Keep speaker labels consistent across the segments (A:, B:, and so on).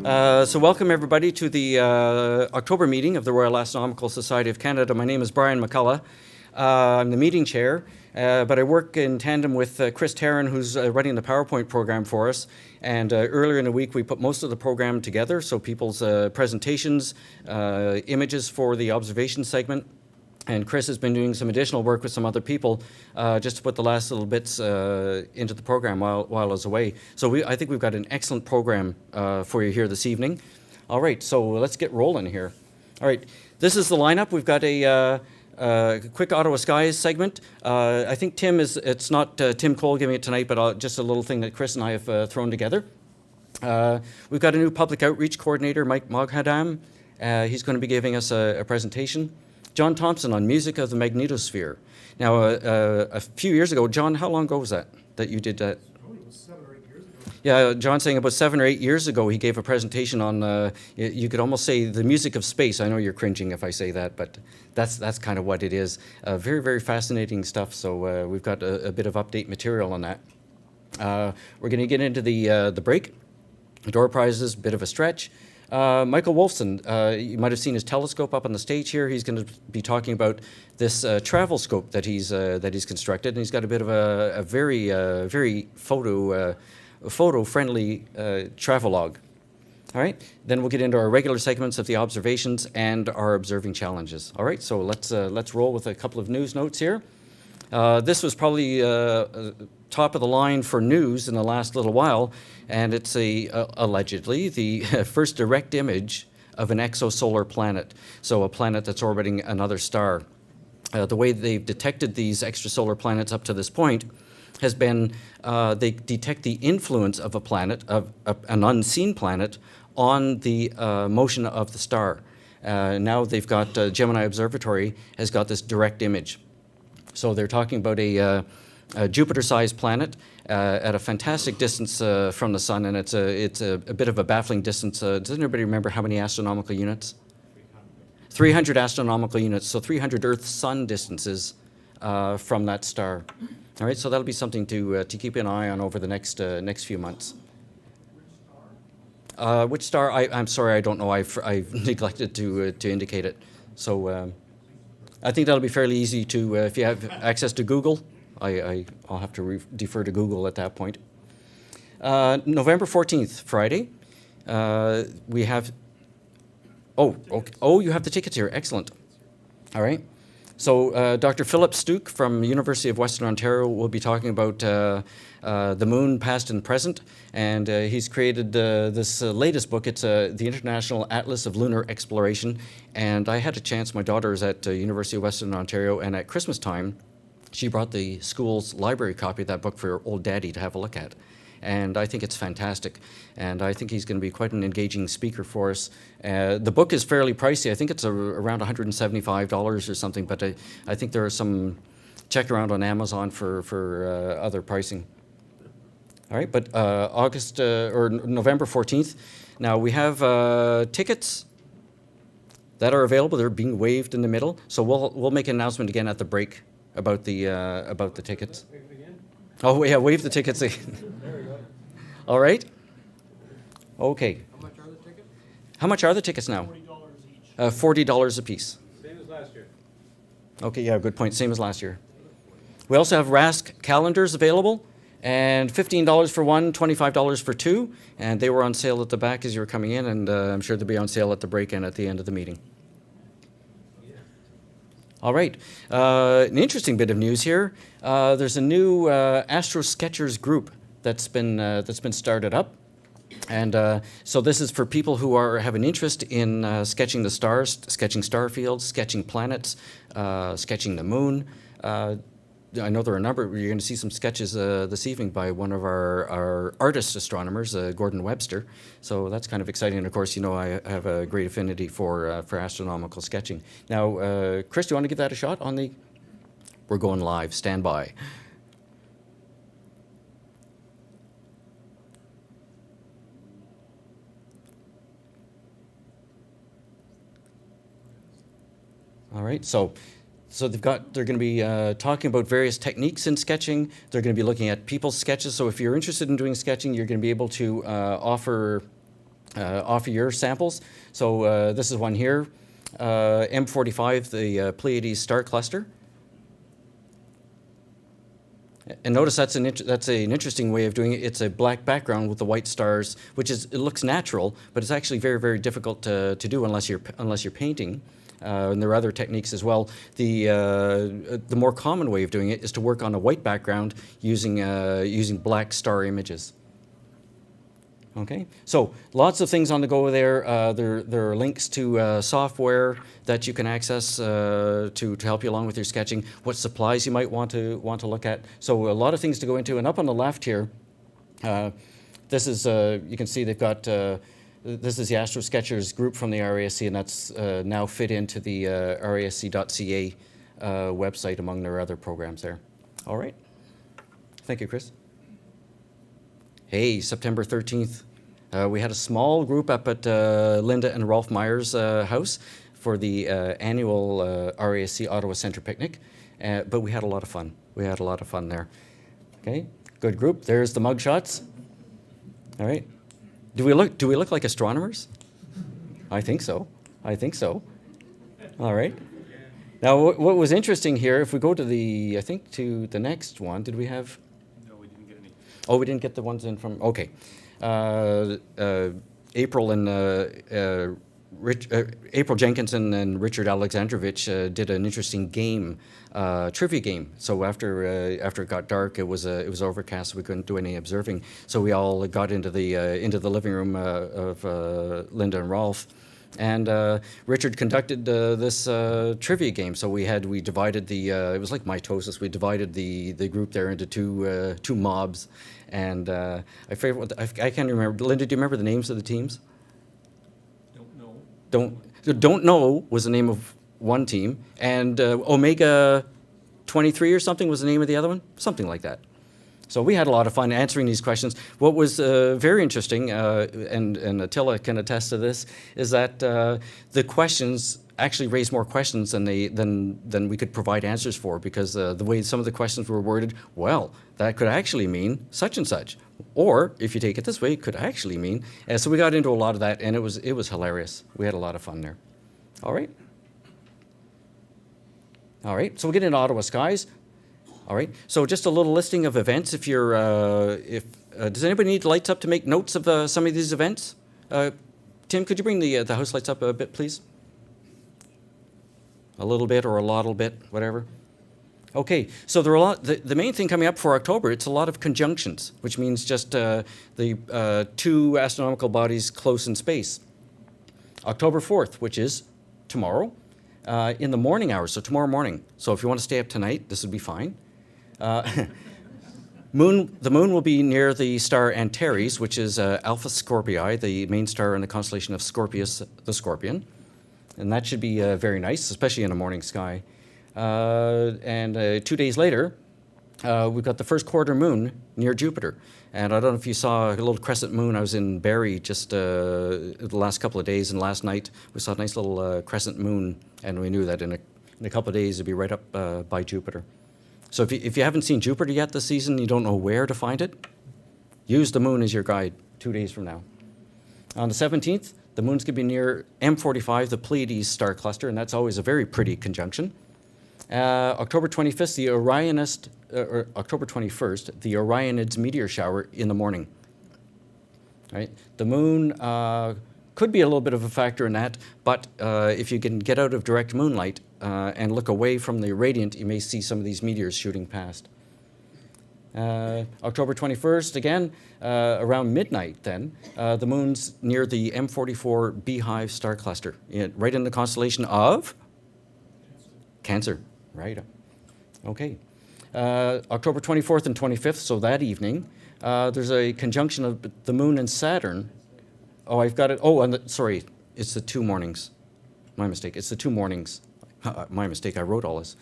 A: So welcome everybody to the October meeting of the Royal Astronomical Society of Canada. My name is Brian McCullough. I'm the meeting chair, but I work in tandem with Chris Tarrant, who's running the PowerPoint program for us. And earlier in the week, we put most of the program together, so people's presentations, images for the observation segment. And Chris has been doing some additional work with some other people just to put the last little bits into the program while I was away. So I think we've got an excellent program for you here this evening. All right, so let's get rolling here. All right, this is the lineup. We've got a quick Ottawa Skies segment. I think it's not Tim Cole giving it tonight, but just a little thing that Chris and I have thrown together. We've got a new public outreach coordinator, Mike Moghadam. He's going to be giving us a presentation. John Thompson on music of the Magnetosphere. Now, a few years ago, John, how long ago was that you did that?
B: Probably was 7 or 8 years ago.
A: Yeah, John's saying about 7 or 8 years ago, he gave a presentation on, you could almost say, the music of space. I know you're cringing if I say that, but that's kind of what it is. Very, very fascinating stuff, so we've got a bit of update material on that. We're going to get into the break. Door prizes, bit of a stretch. Michael Wolfson, you might have seen his telescope up on the stage here. He's going to be talking about this travel scope that he's constructed, and he's got a bit of a very photo-friendly travelogue. All right, then we'll get into our regular segments of the observations and our observing challenges. All right, so let's roll with a couple of news notes here. This was probably top of the line for news in the last little while, and it's allegedly the first direct image of an exosolar planet, so a planet that's orbiting another star. The way they've detected these extrasolar planets up to this point has been they detect the influence of a planet, of an unseen planet, on the motion of the star. Now they've got Gemini Observatory has got this direct image. So they're talking about a Jupiter-sized planet at a fantastic distance from the sun, and it's a bit of a baffling distance. Does anybody remember how many astronomical units? 300 astronomical units, so 300 Earth-Sun distances from that star. All right, so that'll be something to keep an eye on over the next few months. Which star? I'm sorry, I don't know. I've neglected to indicate it. So. I think that'll be fairly easy to, if you have access to Google, I'll have to defer to Google at that point. November 14th, Friday, we have, you have the tickets here, excellent. All right, so Dr. Philip Stuck from University of Western Ontario will be talking about the moon, past and present, and he's created this latest book. It's the International Atlas of Lunar Exploration, and I had a chance. My daughter is at University of Western Ontario, and at Christmas time, she brought the school's library copy of that book for her old daddy to have a look at. And I think it's fantastic, and I think he's going to be quite an engaging speaker for us. The book is fairly pricey. I think it's around $175 or something, but I think there are some, check around on Amazon for other pricing. All right, but November 14th. Now we have tickets that are available. They're being waived in the middle, so we'll make an announcement again at the break about the tickets. Oh yeah, waive the tickets again.
B: There we go.
A: All right. Okay.
B: How much are the tickets?
A: How much are the tickets now?
B: $40 each.
A: $40 a piece.
B: Same as last year.
A: Okay, yeah, good point. Same as last year. We also have RASC calendars available, and $15 for one, $25 for two, and they were on sale at the back as you were coming in, and I'm sure they'll be on sale at the break and at the end of the meeting. All right, an interesting bit of news here. There's a new Astro Sketchers group that's been started up, and so this is for people who have an interest in sketching the stars, sketching star fields, sketching planets, sketching the moon. I know there are a number. You're going to see some sketches this evening by one of our artist astronomers, Gordon Webster. So that's kind of exciting. And of course, you know, I have a great affinity for astronomical sketching. Now, Chris, do you want to give that a shot on the? We're going live. Stand by. All right. So they're going to be talking about various techniques in sketching. They're going to be looking at people's sketches. So if you're interested in doing sketching, you're going to be able to offer off of your samples. So this is one here, M45, the Pleiades star cluster. And notice that's an interesting way of doing it. It's a black background with the white stars, which is, it looks natural, but it's actually very, very difficult to do unless you're painting. And there are other techniques as well. The more common way of doing it is to work on a white background using black star images. Okay, so lots of things on the go there. There are links to software that you can access to help you along with your sketching. What supplies you might want to look at. So a lot of things to go into. And up on the left here, this is you can see they've got this is the Astro Sketchers group from the RASC, and that's now fit into the rasc.ca website among their other programs there. All right, thank you, Chris. Hey, September 13th, we had a small group up at Linda and Rolf Meyer's house for the annual RASC Ottawa Centre picnic, but we had a lot of fun. We had a lot of fun there. Okay, good group. There's the mug shots. All right, do we look like astronomers? I think so. I think so. All right. Now, what was interesting here, if we go to the next one, did we have? Oh, we didn't get the ones in from, okay. April and April Jenkinson and Richard Alexandrovich did an interesting game, trivia game. So after it got dark, it was overcast, so we couldn't do any observing. So we all got into the living room of Linda and Rolf. And Richard conducted this trivia game. So we divided it was like mitosis. We divided the group there into two mobs. And I can't remember. Linda, do you remember the names of the teams? Don't know was the name of one team. And Omega 23 or something was the name of the other one? Something like that. So we had a lot of fun answering these questions. What was very interesting, and Attila can attest to this, is that the questions actually raised more questions than we could provide answers for, because the way some of the questions were worded, well, that could actually mean such and such, or if you take it this way, it could actually mean. So we got into a lot of that, and it was hilarious. We had a lot of fun there. All right. All right. So we get into Ottawa skies. All right. So just a little listing of events. If you're, does anybody need lights up to make notes of some of these events? Tim, could you bring the house lights up a bit, please? A little bit or a lot bit, whatever. Okay. So there are a lot. The main thing coming up for October, it's a lot of conjunctions, which means just the two astronomical bodies close in space. October 4th, which is tomorrow, in the morning hours. So tomorrow morning. So if you want to stay up tonight, this would be fine. The moon will be near the star Antares, which is Alpha Scorpii, the main star in the constellation of Scorpius, the Scorpion. And that should be very nice, especially in a morning sky. And 2 days later, we've got the first quarter moon near Jupiter. And I don't know if you saw a little crescent moon. I was in Barrie just the last couple of days, and last night we saw a nice little crescent moon, and we knew that in a couple of days it'd be right up by Jupiter. So if you haven't seen Jupiter yet this season, you don't know where to find it, use the moon as your guide 2 days from now. On the 17th, the moon's going to be near M45, the Pleiades star cluster, and that's always a very pretty conjunction. October 25th, October 21st, the Orionids meteor shower in the morning. Right? The moon could be a little bit of a factor in that, but if you can get out of direct moonlight and look away from the radiant, you may see some of these meteors shooting past. October 21st, again, around midnight then, the moon's near the M44 Beehive star cluster, right in the constellation of? Cancer, right. Okay. October 24th and 25th, so that evening, there's a conjunction of the moon and Saturn. Oh, I've got it. Oh, and sorry, it's the 2 mornings. My mistake. It's the 2 mornings. My mistake. I wrote all this.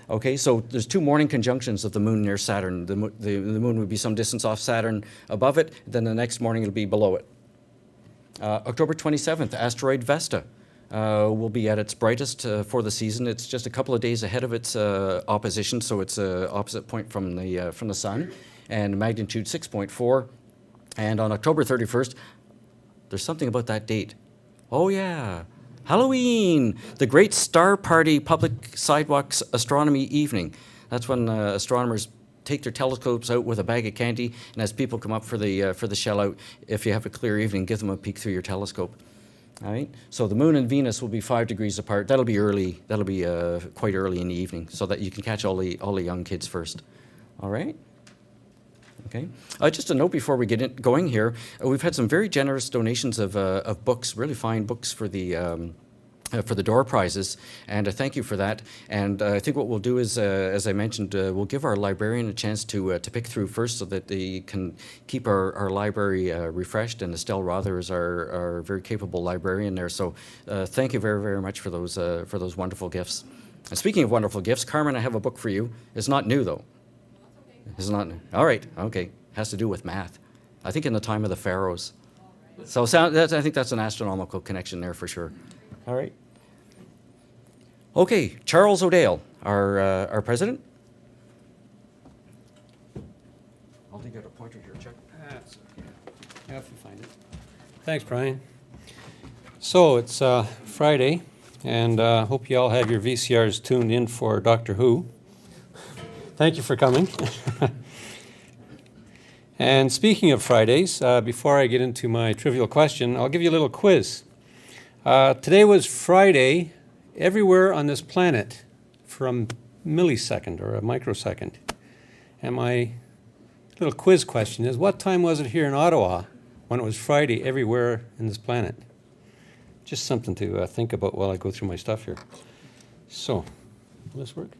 A: Okay, so there's 2 morning conjunctions of the moon near Saturn. The moon would be some distance off Saturn above it, then the next morning it'll be below it. October 27th, asteroid Vesta will be at its brightest for the season. It's just a couple of days ahead of its opposition, so it's opposite point from the sun, and magnitude 6.4. And on October 31st, There's something about that date. Oh, yeah. Halloween, the Great Star Party Public Sidewalks Astronomy Evening. That's when astronomers take their telescopes out with a bag of candy, and as people come up for the shell out, if you have a clear evening, give them a peek through your telescope. All right. So the Moon and Venus will be 5 degrees apart. That'll be early. That'll be quite early in the evening, so that you can catch all the young kids first. All right. Okay. Just a note before we get going here, we've had some very generous donations of books, really fine books for the door prizes, and thank you for that. And I think what we'll do is, as I mentioned, we'll give our librarian a chance to pick through first, so that they can keep our library refreshed. And Estelle Rother is our very capable librarian there. So thank you very, very much for those wonderful gifts. And speaking of wonderful gifts, Carmen, I have a book for you. It's not new though. It's not new. All right. Okay. Has to do with math. I think in the time of the pharaohs. So I think that's an astronomical connection there for sure. All right. Okay, Charles O'Dale, our president. I'll take out a pointer here, Chuck.
C: That's okay. Yeah, if you find it. Thanks, Brian. So it's Friday, and hope you all have your VCRs tuned in for Doctor Who. Thank you for coming. And speaking of Fridays, before I get into my trivial question, I'll give you a little quiz. Today was Friday everywhere on this planet for a millisecond or a microsecond. And my little quiz question is, what time was it here in Ottawa when it was Friday everywhere in this planet? Just something to think about while I go through my stuff here. So, will this work?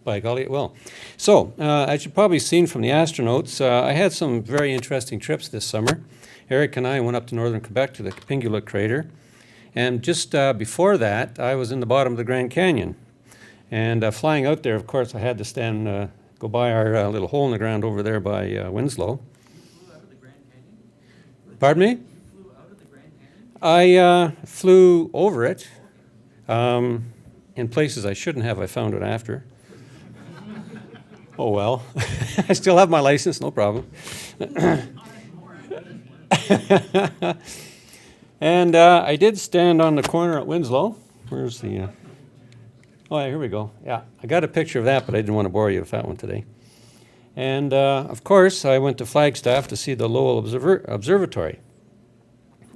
C: By golly, it will. So, as you've probably seen from the astronauts, I had some very interesting trips this summer. Eric and I went up to northern Quebec to the Pingula crater. And just before that, I was in the bottom of the Grand Canyon. And flying out there, of course, I had to go by our little hole in the ground over there by Winslow.
A: You flew out of the Grand Canyon?
C: Pardon me?
A: You flew out of the Grand Canyon?
C: I flew over it in places I shouldn't have. I found it after. Oh, well. I still have my license, no problem. And I did stand on the corner at Winslow. Where's the... Oh, yeah, here we go. Yeah, I got a picture of that, but I didn't want to bore you with that one today. And, of course, I went to Flagstaff to see the Lowell Observatory.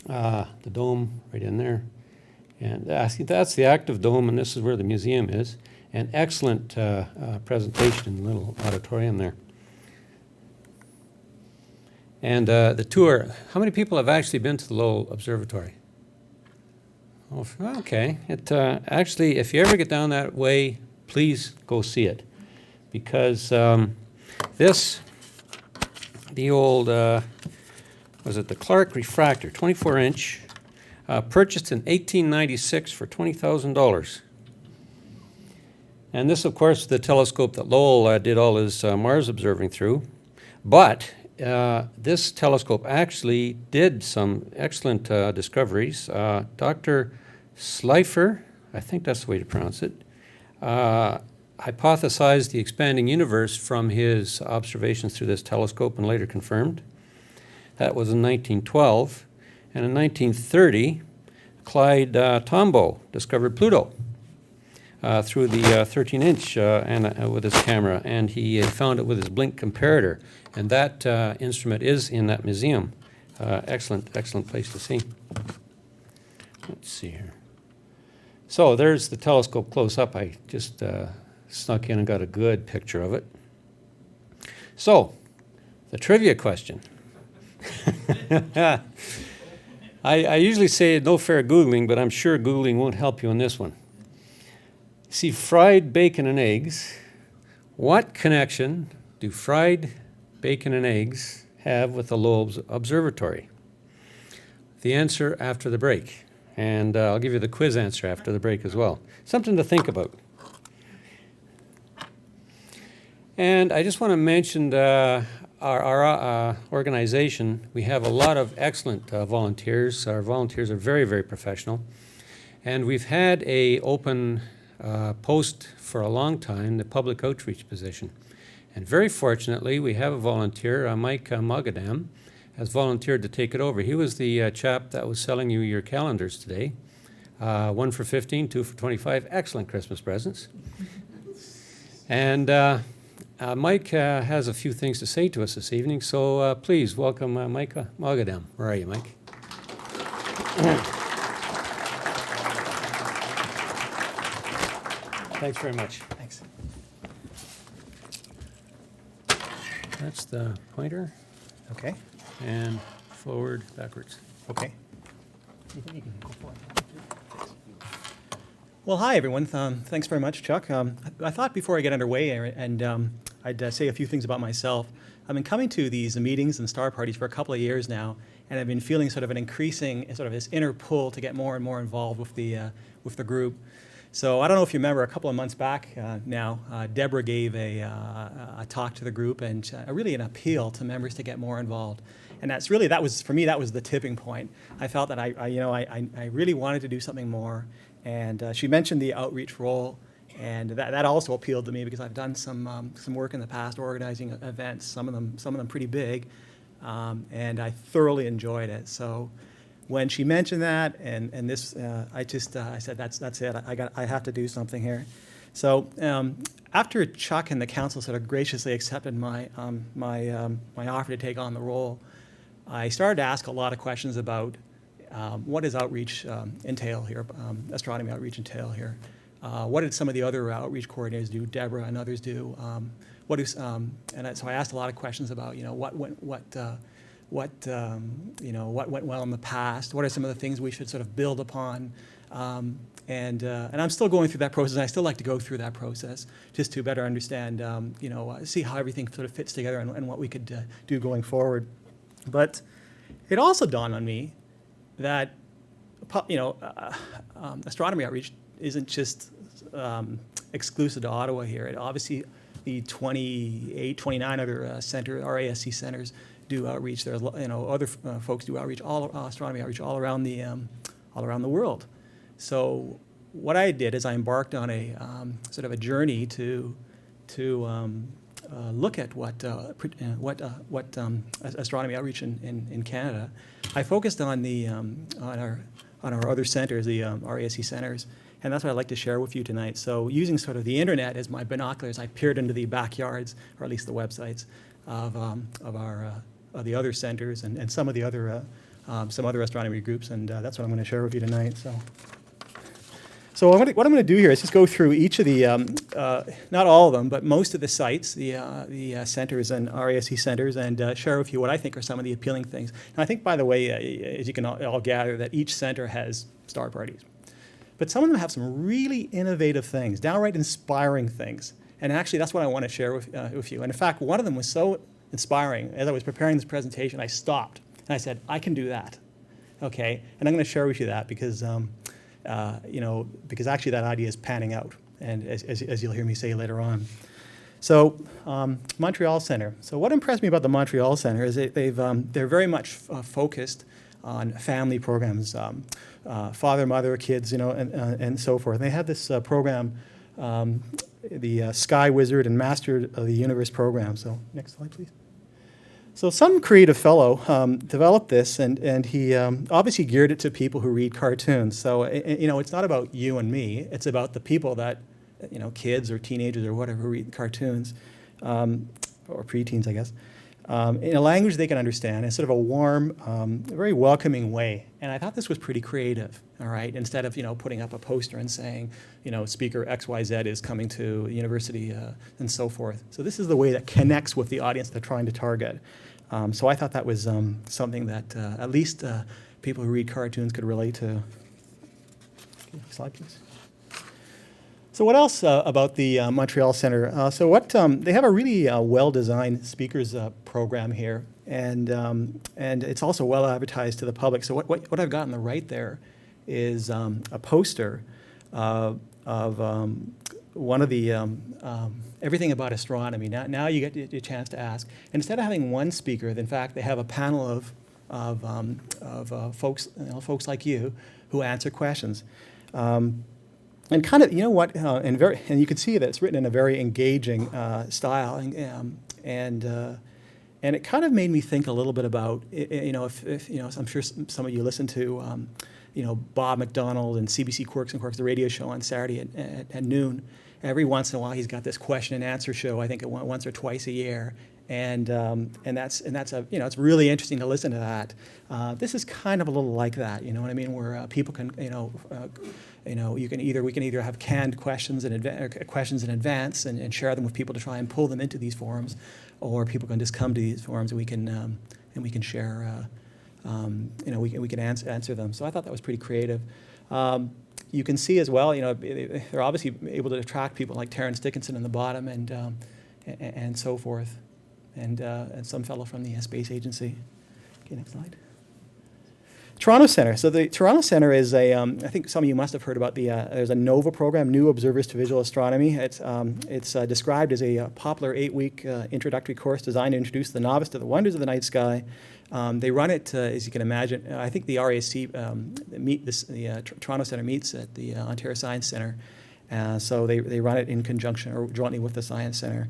C: The dome right in there. And that's the active dome, and this is where the museum is. An excellent presentation in the little auditorium there. And the tour, how many people have actually been to the Lowell Observatory? Oh, okay. Actually, if you ever get down that way, please go see it. Because the old, was it the Clark refractor, 24-inch, purchased in 1896 for $20,000. And this, of course, the telescope that Lowell did all his Mars observing through. But this telescope actually did some excellent discoveries. Dr. Schleifer, I think that's the way to pronounce it, hypothesized the expanding universe from his observations through this telescope and later confirmed. That was in 1912. And in 1930, Clyde Tombaugh discovered Pluto through the 13-inch with his camera, and he found it with his blink comparator. And that instrument is in that museum. Excellent place to see. Let's see here. So there's the telescope close up. I just snuck in and got a good picture of it. So, the trivia question. I usually say no fair Googling, but I'm sure Googling won't help you on this one. See, fried bacon and eggs. What connection do fried bacon and eggs have with the Lowell Observatory? The answer after the break. And I'll give you the quiz answer after the break as well. Something to think about. And I just want to mention our organization. We have a lot of excellent volunteers. Our volunteers are very, very professional. And we've had an open post for a long time, the public outreach position. And very fortunately, we have a volunteer, Mike Moghadam, has volunteered to take it over. He was the chap that was selling you your calendars today. 1 for 15, 2 for 25. Excellent Christmas presents. And Mike has a few things to say to us this evening, so please welcome Mike Moghadam. Where are you, Mike? Thanks very much.
D: Thanks.
C: That's the pointer,
D: Okay.
C: and forward, backwards.
D: Okay. You can go for it. Well, hi, everyone. Thanks very much, Chuck. I thought before I get underway, and I'd say a few things about myself. I've been coming to these meetings and star parties for a couple of years now, and I've been feeling sort of an increasing, sort of this inner pull to get more and more involved with the group. So I don't know if you remember, a couple of months back now, Deborah gave a talk to the group, and really an appeal to members to get more involved. And that was for me, that was the tipping point. I felt that I really wanted to do something more. And she mentioned the outreach role, and that also appealed to me because I've done some work in the past organizing events, some of them pretty big, and I thoroughly enjoyed it. So when she mentioned that, and this, I said that's it. I have to do something here. So after Chuck and the council sort of graciously accepted my offer to take on the role, I started to ask a lot of questions about what does outreach entail here, astronomy outreach entail here? What did some of the other outreach coordinators do, Deborah and others do? So I asked a lot of questions about, what went well in the past? What are some of the things we should sort of build upon? And I'm still going through that process. And I still like to go through that process just to better understand, see how everything sort of fits together and what we could do going forward. But it also dawned on me that astronomy outreach isn't just exclusive to Ottawa here. Obviously, the 28, 29 other RASC centers do outreach. There's other folks do outreach, astronomy outreach all around the world. So what I did is I embarked on a sort of a journey to look at what astronomy outreach in Canada. I focused on our other centers, the RASC centers, and that's what I'd like to share with you tonight. So using sort of the internet as my binoculars, I peered into the backyards, or at least the websites, of the other centers and some of the other some other astronomy groups, and that's what I'm going to share with you tonight. So what I'm going to do here is just go through each of the, not all of them, but most of the sites, the centers and RASC centers, and share with you what I think are some of the appealing things. And I think, by the way, as you can all gather, that each center has star parties. But some of them have some really innovative things, downright inspiring things. And actually, that's what I want to share with you. And in fact, one of them was so inspiring. As I was preparing this presentation, I stopped and I said, I can do that. Okay? And I'm going to share with you that because because actually that idea is panning out, and as you'll hear me say later on. So Montreal Centre. So what impressed me about the Montreal Centre is they're very much focused on family programs, father, mother, kids, and so forth. And they have this program, the Sky Wizard and Master of the Universe program. So next slide, please. So some creative fellow developed this, and he obviously geared it to people who read cartoons. So it's not about you and me; it's about the people that, kids or teenagers or whatever who read cartoons, or preteens, I guess, in a language they can understand, in sort of a warm, very welcoming way. And I thought this was pretty creative. All right, instead of putting up a poster and saying, speaker XYZ is coming to university and so forth. So this is the way that connects with the audience they're trying to target. So I thought that was something that at least people who read cartoons could relate to. Okay, slide, please. So what else about the Montreal Centre? They have a really well-designed speakers program here, and it's also well advertised to the public. So what I've got on the right there is a poster of one of the everything about astronomy. Now you get your chance to ask. And instead of having one speaker, in fact, they have a panel of folks, folks like you, who answer questions. And kind of, and you can see that it's written in a very engaging style, and And it kind of made me think a little bit about, if I'm sure some of you listen to, Bob McDonald and CBC Quirks and Quarks, the radio show on Saturday at noon. Every once in a while, he's got this question and answer show. I think once or twice a year, and that's it's really interesting to listen to that. This is kind of a little like that, you know what I mean, where people can, we can either have canned questions in advance and share them with people to try and pull them into these forums, or people can just come to these forums and we can share. We can answer them. So I thought that was pretty creative. You can see as well, they're obviously able to attract people like Terence Dickinson in the bottom and so forth, and some fellow from the Space Agency. Okay, next slide. Toronto Centre. So the Toronto Centre is I think some of you must have heard about there's a NOVA program, New Observers to Visual Astronomy. It's described as a popular 8-week introductory course designed to introduce the novice to the wonders of the night sky. They run it, as you can imagine. I think the RASC, Toronto Centre meets at the Ontario Science Centre. So they run it in conjunction or jointly with the Science Centre.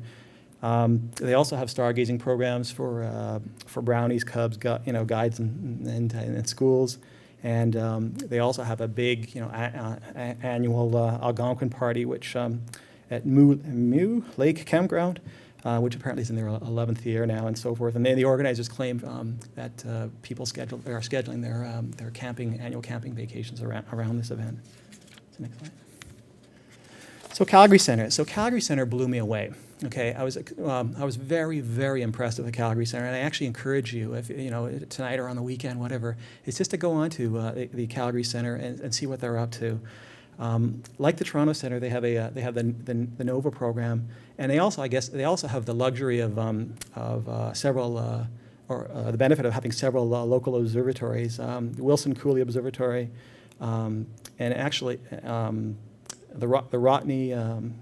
D: They also have stargazing programs for brownies, cubs, guides, and schools, and they also have a big, annual Algonquin party, which at Mew Lake Campground, which apparently is in their 11th year now, and so forth. And the organizers claim that people are scheduling their annual camping vacations around this event. So next slide. So Calgary Centre. So Calgary Centre blew me away. Okay, I was very, very impressed with the Calgary Centre, and I actually encourage you, if tonight or on the weekend, whatever, is just to go on to the Calgary Centre and see what they're up to. Like the Toronto Centre, they have the NOVA program, and they also have the luxury of several the benefit of having several local observatories, the Wilson Cooley Observatory, and actually the Rotney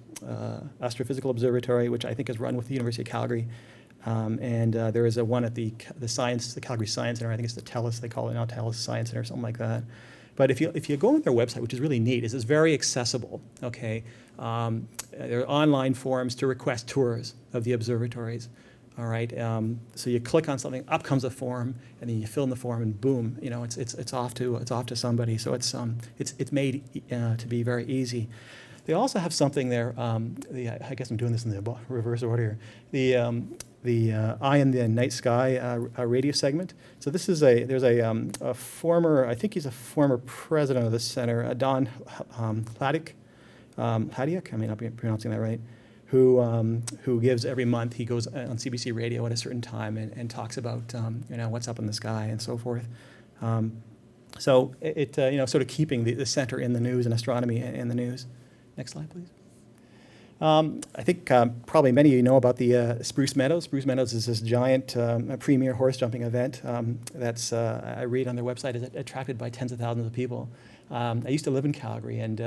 D: Astrophysical Observatory, which I think is run with the University of Calgary, and there is one at the Calgary Science Center. I think it's the TELUS, they call it now TELUS Science Center or something like that. But if you go on their website, which is really neat, it's very accessible. Okay, there are online forums to request tours of the observatories. All right, so you click on something, up comes a form, and then you fill in the form, and boom, it's off to somebody. So it's made to be very easy. They also have something there. I guess I'm doing this in the reverse order here. The Eye in the Night Sky radio segment. So this is there's a former, I think he's a former president of the center, Don Hladiak. I may not be pronouncing that right. Who gives every month, he goes on CBC radio at a certain time and talks about what's up in the sky and so forth. So it sort of keeping the center in the news and astronomy in the news. Next slide, please. I think probably many of you know about the Spruce Meadows. Spruce Meadows is this giant premier horse jumping event that's, I read on their website, is attracted by tens of thousands of people. I used to live in Calgary, and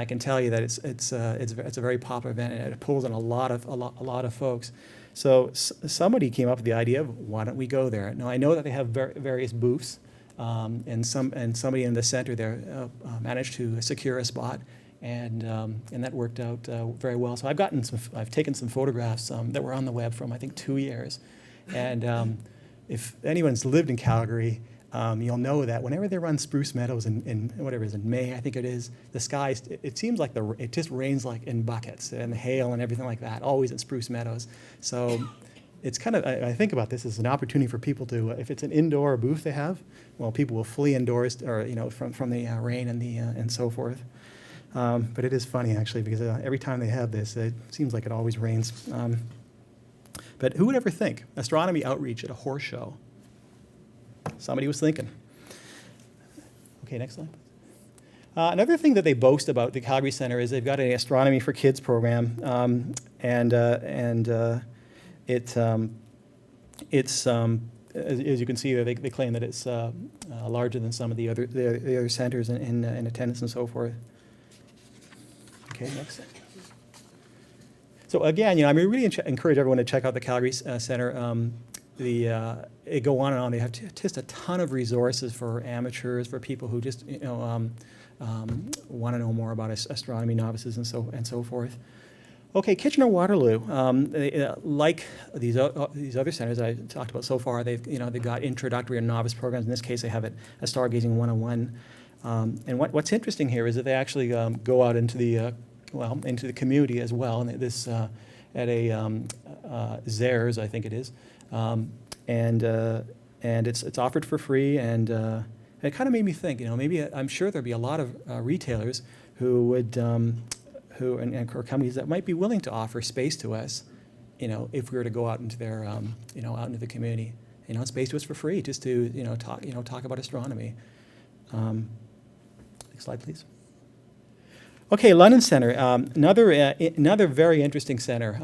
D: I can tell you that it's a very popular event, and it pulls in a lot of folks. So somebody came up with the idea of, why don't we go there? Now I know that they have various booths, and somebody in the center there managed to secure a spot. And that worked out very well. So I've taken some photographs that were on the web from I think 2 years, and if anyone's lived in Calgary, you'll know that whenever they run Spruce Meadows in whatever it is in May, I think it is, the skies, it seems like it just rains like in buckets and hail and everything like that, always at Spruce Meadows. So it's kind of, I think about this as an opportunity for people to, if it's an indoor booth they have, well, people will flee indoors or from the rain and so forth. But it is funny, actually, because every time they have this, it seems like it always rains. But who would ever think? Astronomy outreach at a horse show. Somebody was thinking. Okay, next slide. Another thing that they boast about the Calgary Centre is they've got an Astronomy for Kids program, it's as you can see, they claim that it's larger than some of the other centres in attendance and so forth. Okay, next. So again, I really encourage everyone to check out the Calgary Centre. They go on and on. They have just a ton of resources for amateurs, for people who just want to know more about astronomy, novices and so forth. Okay, Kitchener-Waterloo, like these other centers I talked about so far, they've got introductory and novice programs. In this case, they have a Stargazing 101. And what's interesting here is that they actually go out into the community as well. And this at a Zares, I think it is, and it's offered for free. And it kind of made me think, maybe I'm sure there'd be a lot of retailers who would. Or companies that might be willing to offer space to us, if we were to go out into their, out into the community, space to us for free, just to, talk about astronomy. Next slide, please. Okay, London Centre, another very interesting center.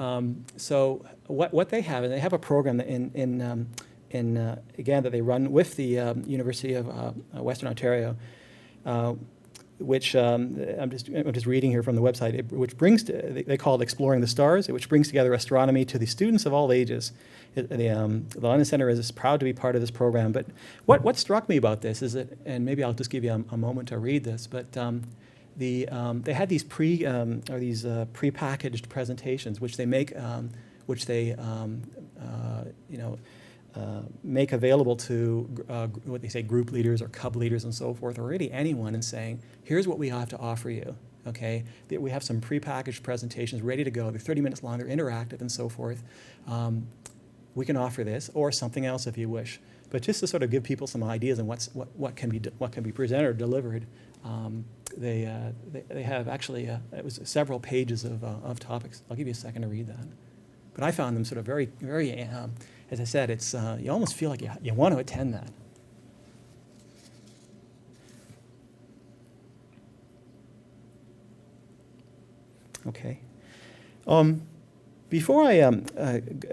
D: So what they have, and they have a program that again that they run with the University of Western Ontario. Which I'm just reading here from the website, which they call it Exploring the Stars, which brings together astronomy to the students of all ages. The London Centre is proud to be part of this program. But what struck me about this is that, and maybe I'll just give you a moment to read this, but they had these prepackaged presentations, which they make, make available to what they say group leaders or cub leaders and so forth, or really anyone, and saying, here's what we have to offer you, okay? We have some prepackaged presentations ready to go. They're 30 minutes long, they're interactive and so forth. We can offer this or something else if you wish. But just to sort of give people some ideas on what can be presented or delivered, they have actually, it was several pages of topics. I'll give you a second to read that. But I found them sort of very, very, as I said, it's you almost feel like you want to attend that. Okay. Before I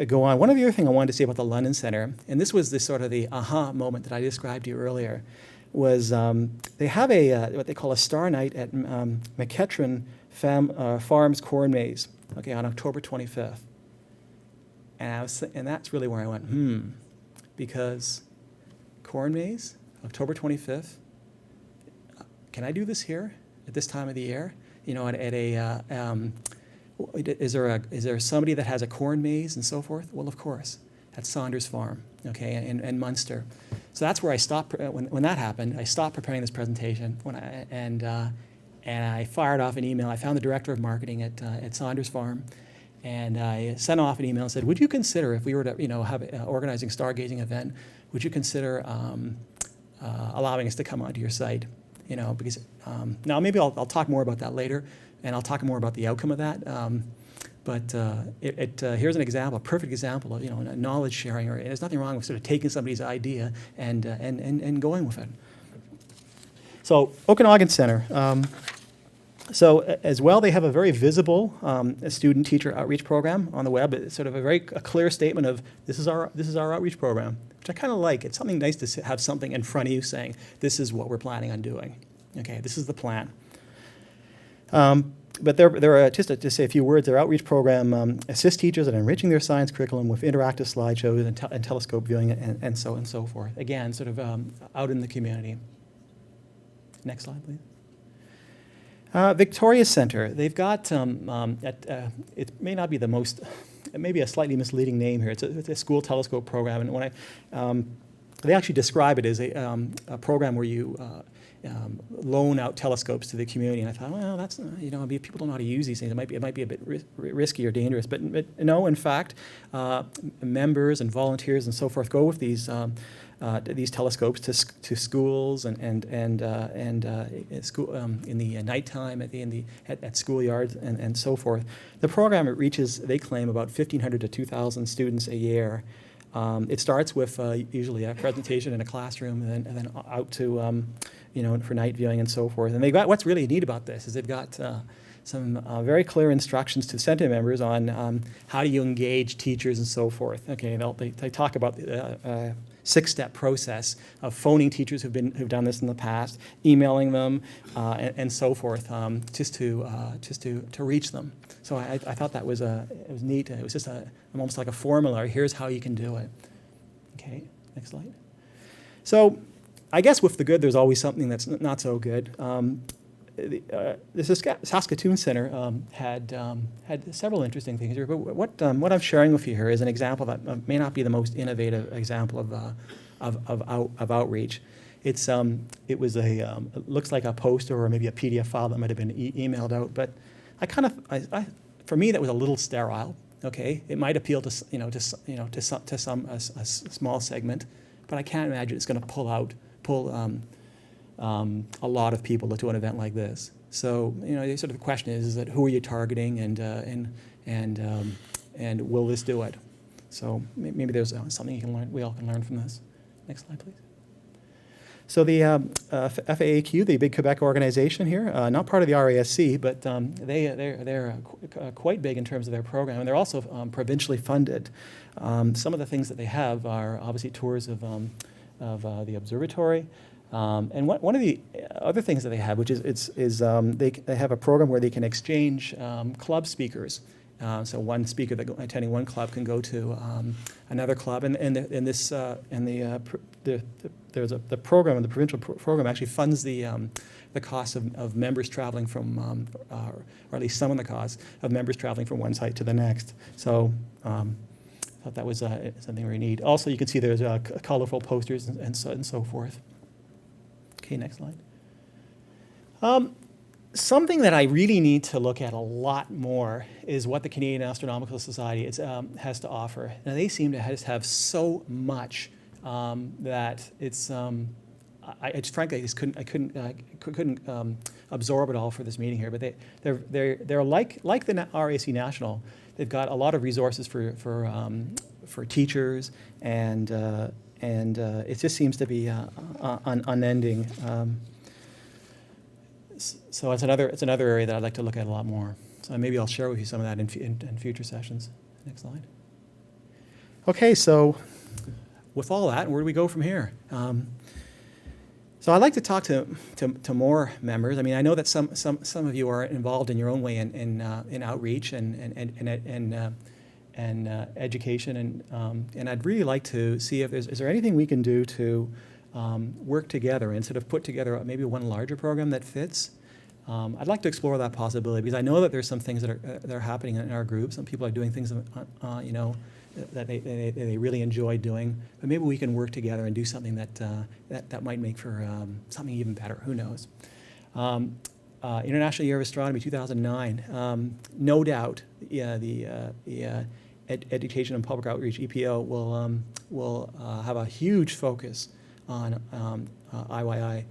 D: go on, one of the other things I wanted to say about the London Centre, and this was the sort of the aha moment that I described to you earlier, was they have what they call a star night at McEachran Farms Corn Maze, okay, on October 25th. And that's really where I went, because corn maze, October 25th, can I do this here at this time of the year? Is there somebody that has a corn maze and so forth? Well, of course, at Saunders Farm, okay, in Munster. So that's where I stopped, when that happened, I stopped preparing this presentation and I fired off an email. I found the director of marketing at Saunders Farm. And I sent off an email and said, would you consider, if we were to, have organizing a stargazing event, would you consider allowing us to come onto your site? Because now maybe I'll talk more about that later, and I'll talk more about the outcome of that. But here's an example, a perfect example of knowledge sharing, and there's nothing wrong with sort of taking somebody's idea and going with it. So Okanagan Centre. So as well, they have a very visible student-teacher outreach program on the web. It's sort of a clear statement of this is our outreach program, which I kind of like. It's something nice to have something in front of you saying this is what we're planning on doing. Okay, this is the plan. But they're just to say a few words. Their outreach program assists teachers in enriching their science curriculum with interactive slideshows and telescope viewing and so forth. Again, sort of out in the community. Next slide, please. Victoria Centre, they've got, it may not be the most, it may be a slightly misleading name here. It's a school telescope program, and when they actually describe it as a program where you loan out telescopes to the community. And I thought, well, that's, people don't know how to use these things. It might be a bit risky or dangerous. But no, in fact, members and volunteers and so forth go with these telescopes to schools and school in the nighttime at schoolyards and so forth. The program, it reaches, they claim, about 1,500 to 2,000 students a year. It starts with usually a presentation in a classroom and then out to for night viewing and so forth. And they've got, what's really neat about this is they've got some very clear instructions to center members on how do you engage teachers and so forth. Okay, they talk about the 6-step process of phoning teachers who've done this in the past, emailing them, and so forth, just to reach them. So I thought that was it was neat. It was just almost like a formula. Here's how you can do it. Okay, next slide. So I guess with the good, there's always something that's not so good. Saskatoon Centre had several interesting things here. But what I'm sharing with you here is an example that may not be the most innovative example of outreach. It was it looks like a poster or maybe a PDF file that might have been emailed out. But for me, that was a little sterile. Okay, it might appeal to some a small segment, but I can't imagine it's going to pull a lot of people to an event like this. So sort of the question is that who are you targeting, and will this do it? So maybe there's something we all can learn from this. Next slide, please. So the FAAQ, the big Quebec organization here, not part of the RASC, but they're quite big in terms of their program, and they're also provincially funded. Some of the things that they have are obviously tours of the observatory, and one of the other things that they have, which is they have a program where they can exchange club speakers. So one speaker attending one club can go to another club, the program, the provincial program actually funds the cost of members traveling from, or at least some of the costs of members traveling from one site to the next. So I thought that was something very neat. Also, you can see there's colorful posters and so forth. Okay, next slide. Something that I really need to look at a lot more is what the Canadian Astronomical Society has to offer. Now, they seem to have so much that it's frankly I couldn't absorb it all for this meeting here. But they're like the RAC National. They've got a lot of resources for teachers, and it just seems to be unending. So it's another area that I'd like to look at a lot more. So maybe I'll share with you some of that in future sessions. Next slide. Okay, so with all that, where do we go from here? So I'd like to talk to more members. I mean, I know that some of you are involved in your own way in outreach and education, and I'd really like to see if is there anything we can do to work together and sort of put together maybe one larger program that fits. I'd like to explore that possibility because I know that there's some things that are happening in our group. Some people are doing things, that they really enjoy doing. But maybe we can work together and do something that might make for something even better. Who knows? International Year of Astronomy 2009. No doubt, the Education and Public Outreach (EPO) will have a huge focus on IYI.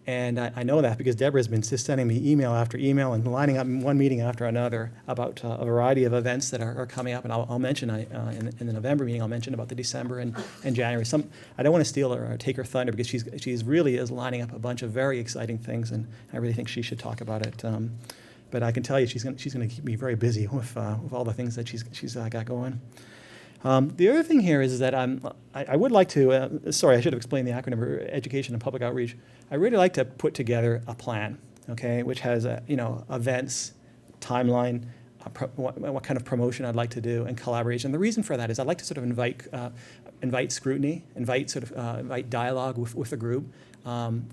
D: And I know that because Deborah's been just sending me email after email and lining up one meeting after another about a variety of events that are coming up. And I'll mention in the November meeting, I'll mention about the December and January. I don't want to steal her or take her thunder because she's really is lining up a bunch of very exciting things, and I really think she should talk about it. But I can tell you she's going to keep me very busy with all the things that she's got going. The other thing here is that I would like to, sorry, I should have explained the acronym for Education and Public Outreach. I really like to put together a plan, okay, which has, events, timeline, what kind of promotion I'd like to do, and collaboration. The reason for that is I'd like to sort of invite scrutiny, invite dialogue with the group. And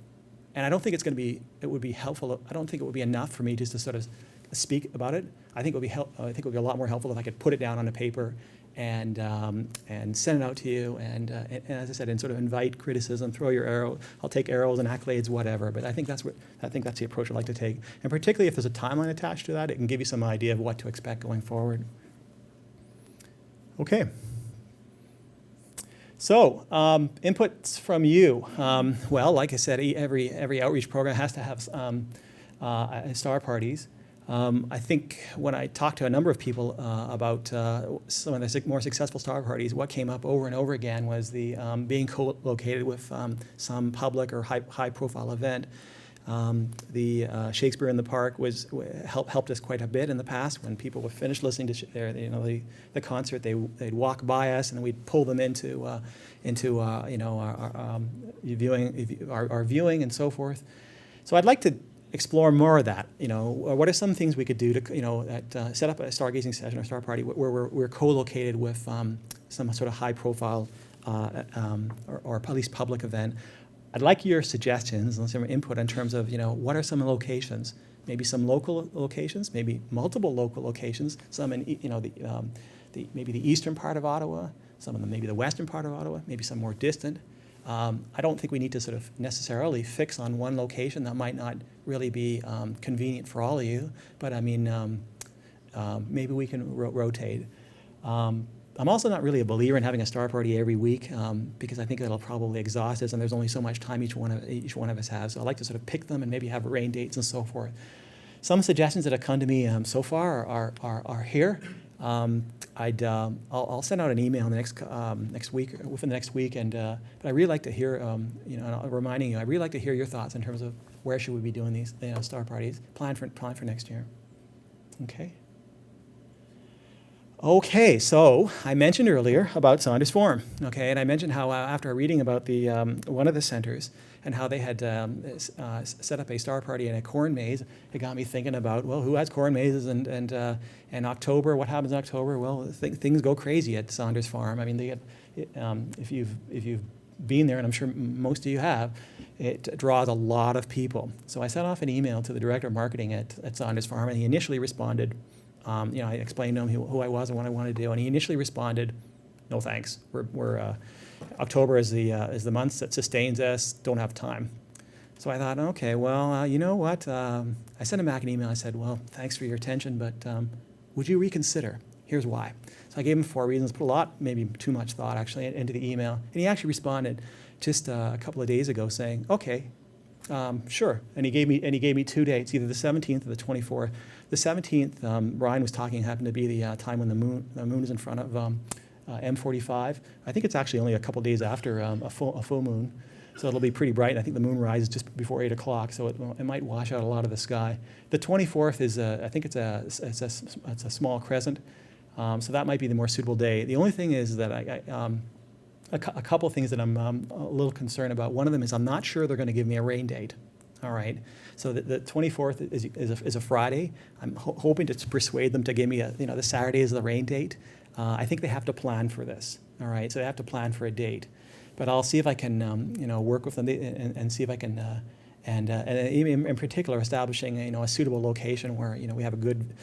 D: I don't think it would be helpful. I don't think it would be enough for me just to sort of speak about it. I think it would be a lot more helpful if I could put it down on a paper and send it out to you, and as I said, and sort of invite criticism, throw your arrow. I'll take arrows and accolades, whatever. But I think that's the approach I'd like to take, and particularly if there's a timeline attached to that, it can give you some idea of what to expect going forward. Okay. So inputs from you. Well, like I said, every outreach program has to have star parties. I think when I talked to a number of people about some of the more successful star parties, what came up over and over again was the being co-located with some public or high-profile event. The Shakespeare in the Park helped us quite a bit in the past. When people would finish listening to the concert, they'd walk by us, and we'd pull them into our viewing and so forth. So I'd like to explore more of that. What are some things we could do to set up a stargazing session or star party where we're co-located with some sort of high-profile or at least public event. I'd like your suggestions and some input in terms of, what are some locations? Maybe some local locations, maybe multiple local locations, some in, maybe the eastern part of Ottawa, some of them maybe the western part of Ottawa, maybe some more distant. I don't think we need to sort of necessarily fix on one location. That might not really be convenient for all of you, but I mean, maybe we can rotate. I'm also not really a believer in having a star party every week because I think it'll probably exhaust us, and there's only so much time each one of us has. So I like to sort of pick them and maybe have rain dates and so forth. Some suggestions that have come to me so far are here. I'll send out an email in the next week, within the next week, and but I really like to hear, reminding you, I really like to hear your thoughts in terms of where should we be doing these star parties. Plan for next year. Okay. Okay, so I mentioned earlier about Saunders Forum, okay, and I mentioned how after reading about the one of the centers and how they had set up a star party in a corn maze, it got me thinking about, well, who has corn mazes and October? What happens in October? Well, things go crazy at Saunders Farm. I mean, they get if you've been there, and I'm sure most of you have, it draws a lot of people. So I sent off an email to the director of marketing at Saunders Farm, and he initially responded. I explained to him who I was and what I wanted to do, and he initially responded, "No thanks. We're October is the month that sustains us. Don't have time." So I thought, okay, well, you know what? I sent him back an email. I said, "Well, thanks for your attention, but would you reconsider? Here's why." So I gave him 4 reasons. Put a lot, maybe too much thought actually, into the email, and he actually responded just a couple of days ago saying, "Okay, sure." And he gave me 2 dates, either the 17th or the 24th. The 17th, Ryan was talking, happened to be the time when the moon is in front of M45. I think it's actually only a couple days after a full moon, so it'll be pretty bright. I think the moon rises just before 8 o'clock, so it might wash out a lot of the sky. The 24th is, I think it's a small crescent, so that might be the more suitable day. The only thing is that a couple of things that I'm a little concerned about. One of them is I'm not sure they're going to give me a rain date. All right, so the 24th is a Friday. I'm hoping to persuade them to give me the Saturday is the rain date. I think they have to plan for this. All right, so they have to plan for a date, but I'll see if I can work with them and see if I can and even in particular establishing a suitable location where we have a good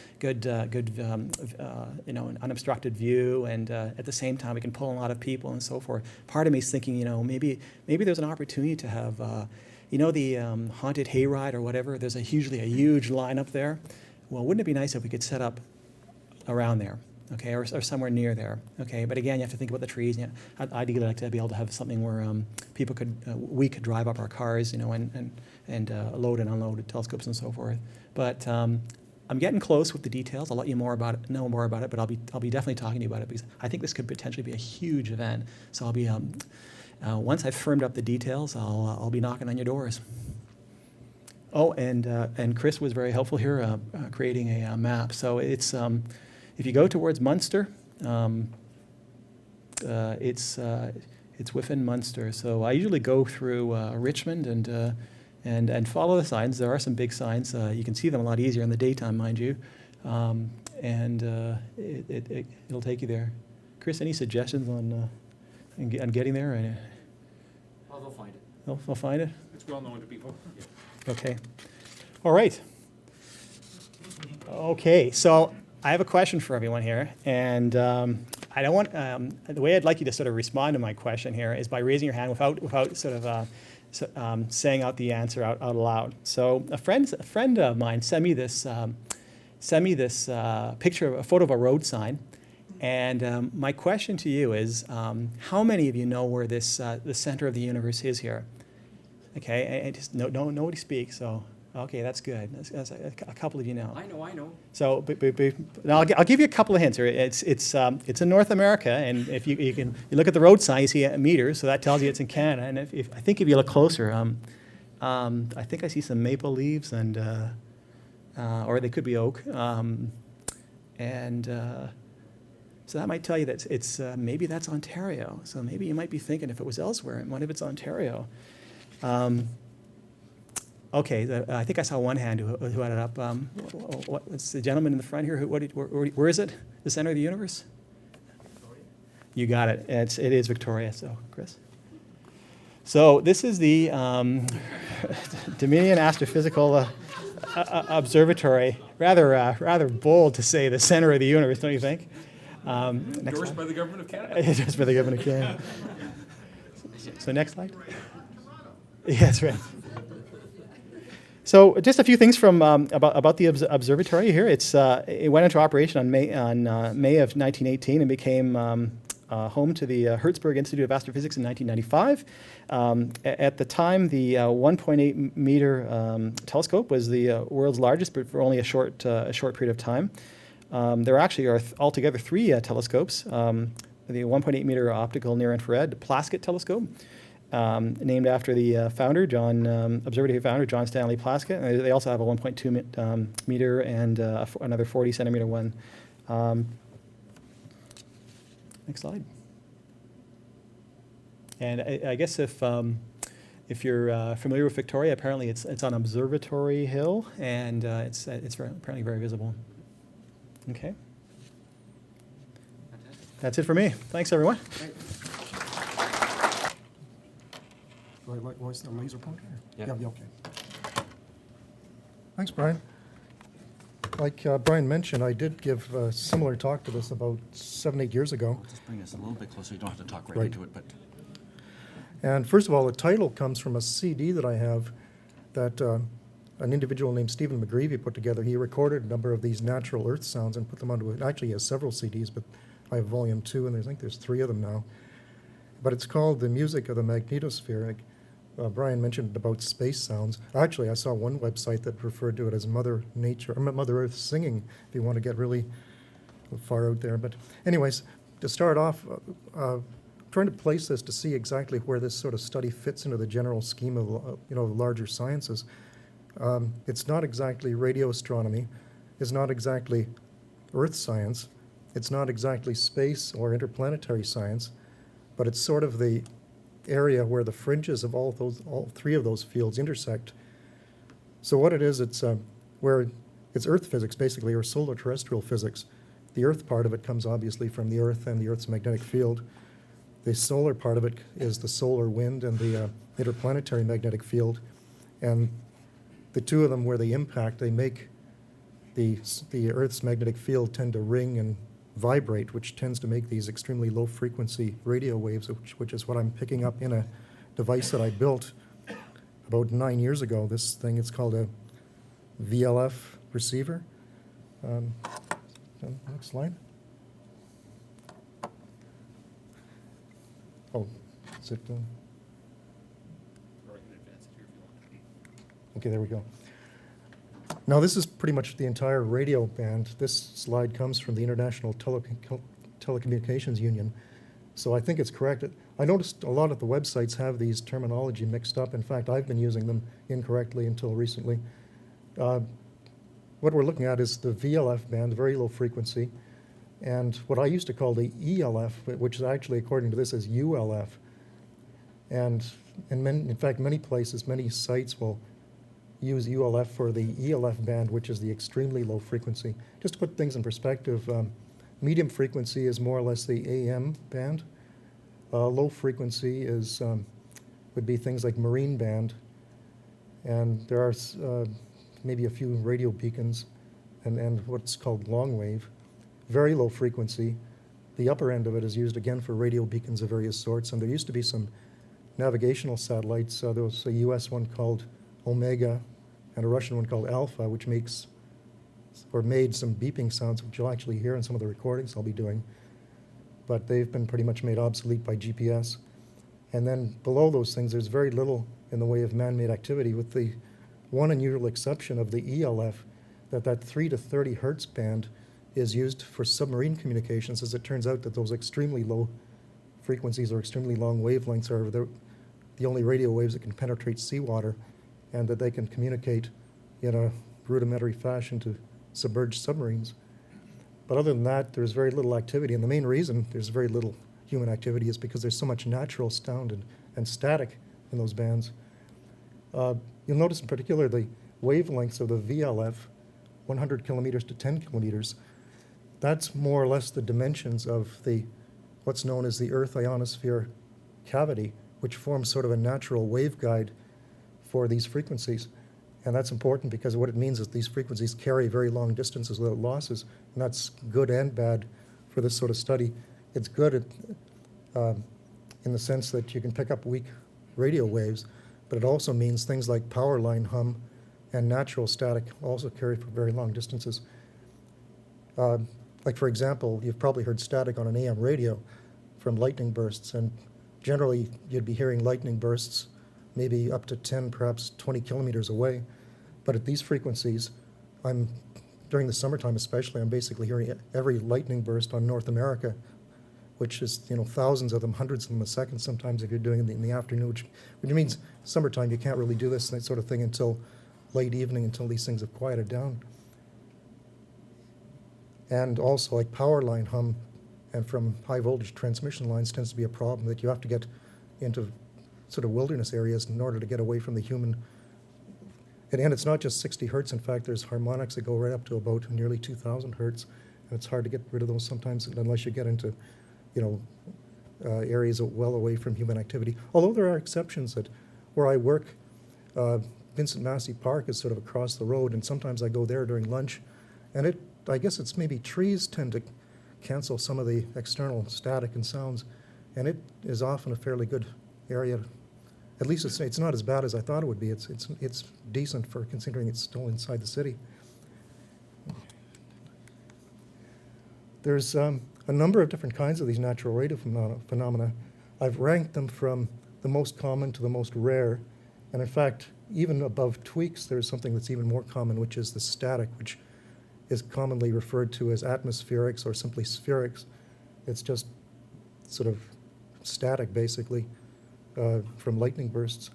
D: unobstructed view, and at the same time we can pull in a lot of people and so forth. Part of me is thinking maybe there's an opportunity to have the haunted hayride or whatever. There's usually a huge line up there. Well, wouldn't it be nice if we could set up around there, okay, or somewhere near there, okay? But again, you have to think about the trees. I'd ideally like to be able to have something where we could drive up our cars, and load and unload telescopes and so forth. But I'm getting close with the details. I'll let you know more about it. But I'll be definitely talking to you about it because I think this could potentially be a huge event. So I'll be once I've firmed up the details, I'll be knocking on your doors. Oh, and Chris was very helpful here creating a map. So it's if you go towards Munster, it's within Munster. So I usually go through Richmond and follow the signs. There are some big signs. You can see them a lot easier in the daytime, mind you, and it'll take you there. Chris, any suggestions on getting there?
A: Well, they'll find it.
D: They'll find it?
B: It's well known to people.
A: Yeah.
D: Okay. All right. Okay, so I have a question for everyone here, and I don't want the way I'd like you to sort of respond to my question here is by raising your hand without sort of saying out the answer out loud. So a friend of mine sent me this picture, a photo of a road sign, and my question to you is, how many of you know where the center of the universe is here? Okay, and just nobody speaks. So okay, that's good. That's a couple of you know.
A: I know.
D: So, now I'll give you a couple of hints here. It's in North America, and if you look at the road sign, you see a meter, so that tells you it's in Canada. And if you look closer, I think I see some maple leaves, and or they could be oak, so that might tell you that it's maybe that's Ontario. So maybe you might be thinking if it was elsewhere, what if it's Ontario? Okay, I think I saw one hand who had it up. What's the gentleman in the front here? Where is it? The center of the universe? Victoria. You got it. It is Victoria. So, Chris. So this is the Dominion Astrophysical Observatory. Rather bold to say the center of the universe, don't you think?
B: Endorsed by the government of Canada.
D: Endorsed by the government of Canada. So next slide. Yeah, that's right. So just a few things from about the observatory here. It went into operation on May of 1918 and became home to the Hertzberg Institute of Astrophysics in 1995. At the time, the 1.8 meter telescope was the world's largest, but for only a short period of time. There actually are altogether three telescopes. The 1.8 meter optical near-infrared Plaskett telescope, named after the founder, observatory founder, John Stanley Plaskett. And they also have a 1.2 meter and another 40 centimeter one. Next slide. And I guess if you're familiar with Victoria, apparently it's on Observatory Hill, and it's apparently very visible. Okay. That's it for me. Thanks, everyone.
B: Do I voice the laser pointer?
A: Yeah.
B: Okay. Thanks, Brian. Like Brian mentioned, I did give a similar talk to this about 7-8 years ago.
A: Just bring us a little bit closer. You don't have to talk
B: Right.
A: into it, but
B: And first of all, the title comes from a CD that I have that an individual named Stephen McGreevy put together. He recorded a number of these natural earth sounds and put them onto it. Actually, he has several CDs, but I have volume 2, and I think there's 3 of them now. But it's called The Music of the Magnetosphere. Brian mentioned about space sounds. Actually, I saw one website that referred to it as Mother Nature, or Mother Earth singing, if you want to get really far out there. But anyways, to start off, trying to place this to see exactly where this sort of study fits into the general scheme of the larger sciences. It's not exactly radio astronomy. It's not exactly Earth science. It's not exactly space or interplanetary science, but it's sort of the area where the fringes of all three of those fields intersect. So what it is, it's where it's Earth physics basically, or solar terrestrial physics. The Earth part of it comes obviously from the Earth and the Earth's magnetic field. The solar part of it is the solar wind and the interplanetary magnetic field, and the two of them, where they impact, they make the Earth's magnetic field tend to ring and vibrate, which tends to make these extremely low frequency radio waves, which is what I'm picking up in a device that I built about 9 years ago. This thing, it's called a VLF receiver. Next slide. Oh, is it? Okay, there we go. Now, this is pretty much the entire radio band. This slide comes from the International Telecommunications Union, so I think it's correct. I noticed a lot of the websites have these terminology mixed up. In fact, I've been using them incorrectly until recently. What we're looking at is the VLF band, very low frequency, and what I used to call the ELF, which is actually, according to this, is ULF. And in fact, many places, many sites will use ULF for the ELF band, which is the extremely low frequency. Just to put things in perspective, medium frequency is more or less the AM band. Low frequency is would be things like marine band, and there are maybe a few radio beacons, and what's called long wave. Very low frequency. The upper end of it is used again for radio beacons of various sorts, and there used to be some navigational satellites. There was a US one called Omega and a Russian one called Alpha, which made some beeping sounds, which you'll actually hear in some of the recordings I'll be doing. But they've been pretty much made obsolete by GPS. And then below those things, there's very little in the way of man-made activity, with the one unusual exception of the ELF, that 3 to 30 hertz band is used for submarine communications, as it turns out that those extremely low frequencies or extremely long wavelengths are the only radio waves that can penetrate seawater, and that they can communicate in a rudimentary fashion to submerged submarines. But other than that, there's very little activity, and the main reason there's very little human activity is because there's so much natural sound and static in those bands. You'll notice in particular the wavelengths of the VLF, 100 kilometers to 10 kilometers. That's more or less the dimensions of what's known as the Earth ionosphere cavity, which forms sort of a natural waveguide for these frequencies. And that's important because what it means is these frequencies carry very long distances without losses, and that's good and bad for this sort of study. It's good in the sense that you can pick up weak radio waves, but it also means things like power line hum and natural static also carry for very long distances. Like for example, you've probably heard static on an AM radio from lightning bursts, and generally you'd be hearing lightning bursts maybe up to 10, perhaps 20 kilometers away. But at these frequencies, during the summertime especially, I'm basically hearing every lightning burst on North America, which is, thousands of them, hundreds of them a second sometimes if you're doing it in the afternoon, which means summertime you can't really do this sort of thing until late evening, until these things have quieted down. And also like power line hum and from high voltage transmission lines tends to be a problem that you have to get into sort of wilderness areas in order to get away from the human. And it's not just 60 hertz. In fact, there's harmonics that go right up to about nearly 2,000 hertz. And it's hard to get rid of those sometimes unless you get into, areas well away from human activity. Although there are exceptions that where I work, Vincent Massey Park is sort of across the road, and sometimes I go there during lunch. And I guess it's maybe trees tend to cancel some of the external static and sounds. And it is often a fairly good area. At least it's not as bad as I thought it would be. It's decent for considering it's still inside the city. There's a number of different kinds of these natural radio phenomena. I've ranked them from the most common to the most rare. And in fact, even above tweaks, there's something that's even more common, which is the static, which is commonly referred to as atmospherics or simply spherics. It's just sort of static, basically. From lightning bursts.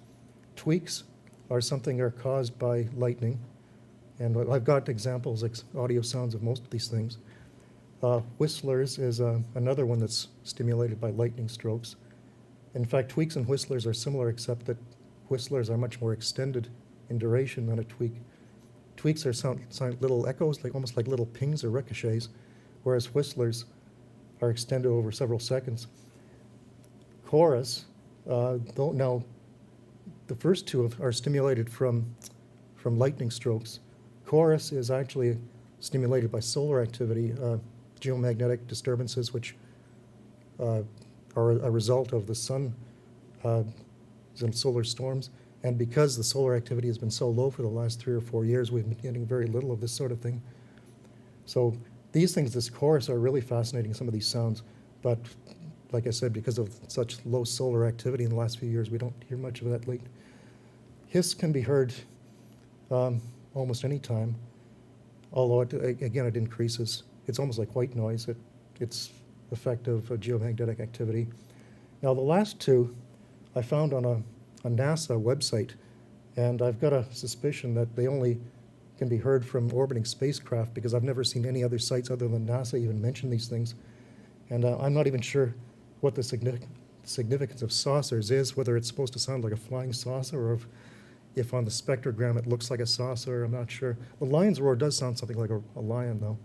B: Tweaks are something that are caused by lightning, and I've got examples, like audio sounds of most of these things. Whistlers is another one that's stimulated by lightning strokes. In fact, tweaks and whistlers are similar, except that whistlers are much more extended in duration than a tweak. Tweaks are sound little echoes, almost like little pings or ricochets, whereas whistlers are extended over several seconds. Chorus, now, the first two are stimulated from lightning strokes. Chorus is actually stimulated by solar activity, geomagnetic disturbances, which are a result of the sun, some solar storms. And because the solar activity has been so low for the last 3 or 4 years, we've been getting very little of this sort of thing. So these things, this chorus, are really fascinating, some of these sounds, but like I said, because of such low solar activity in the last few years, we don't hear much of that late. Hiss can be heard almost any time, although, it increases. It's almost like white noise. It's effect of geomagnetic activity. Now, the last two I found on a NASA website, and I've got a suspicion that they only can be heard from orbiting spacecraft because I've never seen any other sites other than NASA even mention these things. And I'm not even sure what the significance of saucers is, whether it's supposed to sound like a flying saucer or if on the spectrogram it looks like a saucer. I'm not sure. The lion's roar does sound something like a lion, though.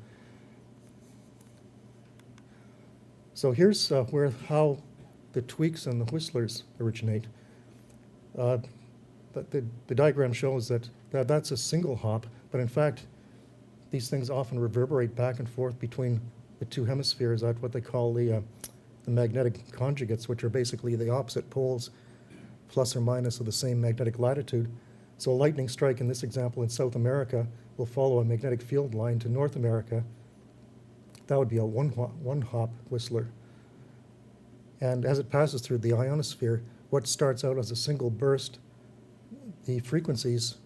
B: So here's how the tweaks and the whistlers originate. The diagram shows that's a single hop, but in fact, these things often reverberate back and forth between the two hemispheres at what they call the magnetic conjugates, which are basically the opposite poles plus or minus of the same magnetic latitude. So a lightning strike in this example in South America will follow a magnetic field line to North America. That would be a one-hop whistler. And as it passes through the ionosphere, what starts out as a single burst, the frequencies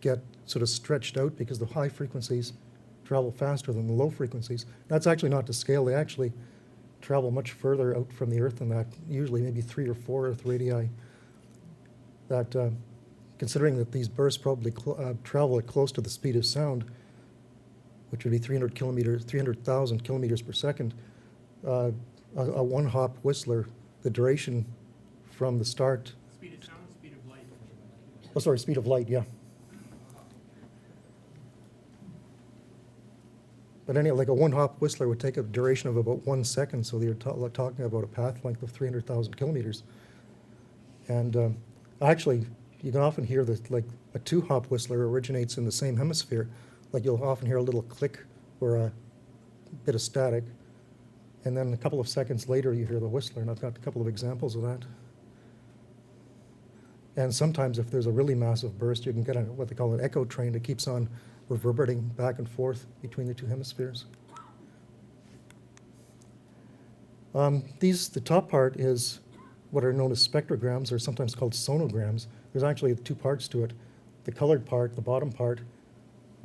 B: get sort of stretched out because the high frequencies travel faster than the low frequencies. That's actually not to scale. They actually travel much further out from the Earth than that, usually maybe 3 or 4 Earth radii. That, considering that these bursts probably travel at close to the speed of sound, which would be 300,000 kilometers per second, a one-hop whistler, the duration from the start.
E: Speed of sound, speed of light.
B: Oh, sorry, speed of light, yeah. But anyway, like a one-hop whistler would take a duration of about 1 second, so you're talking about a path length of 300,000 kilometers. And actually, you can often hear that, like, a two-hop whistler originates in the same hemisphere. Like, you'll often hear a little click or a bit of static, and then a couple of seconds later you hear the whistler, and I've got a couple of examples of that. And sometimes if there's a really massive burst, you can get what they call an echo train that keeps on reverberating back and forth between the two hemispheres. The top part is what are known as spectrograms, or sometimes called sonograms. There's actually two parts to it. The colored part, the bottom part,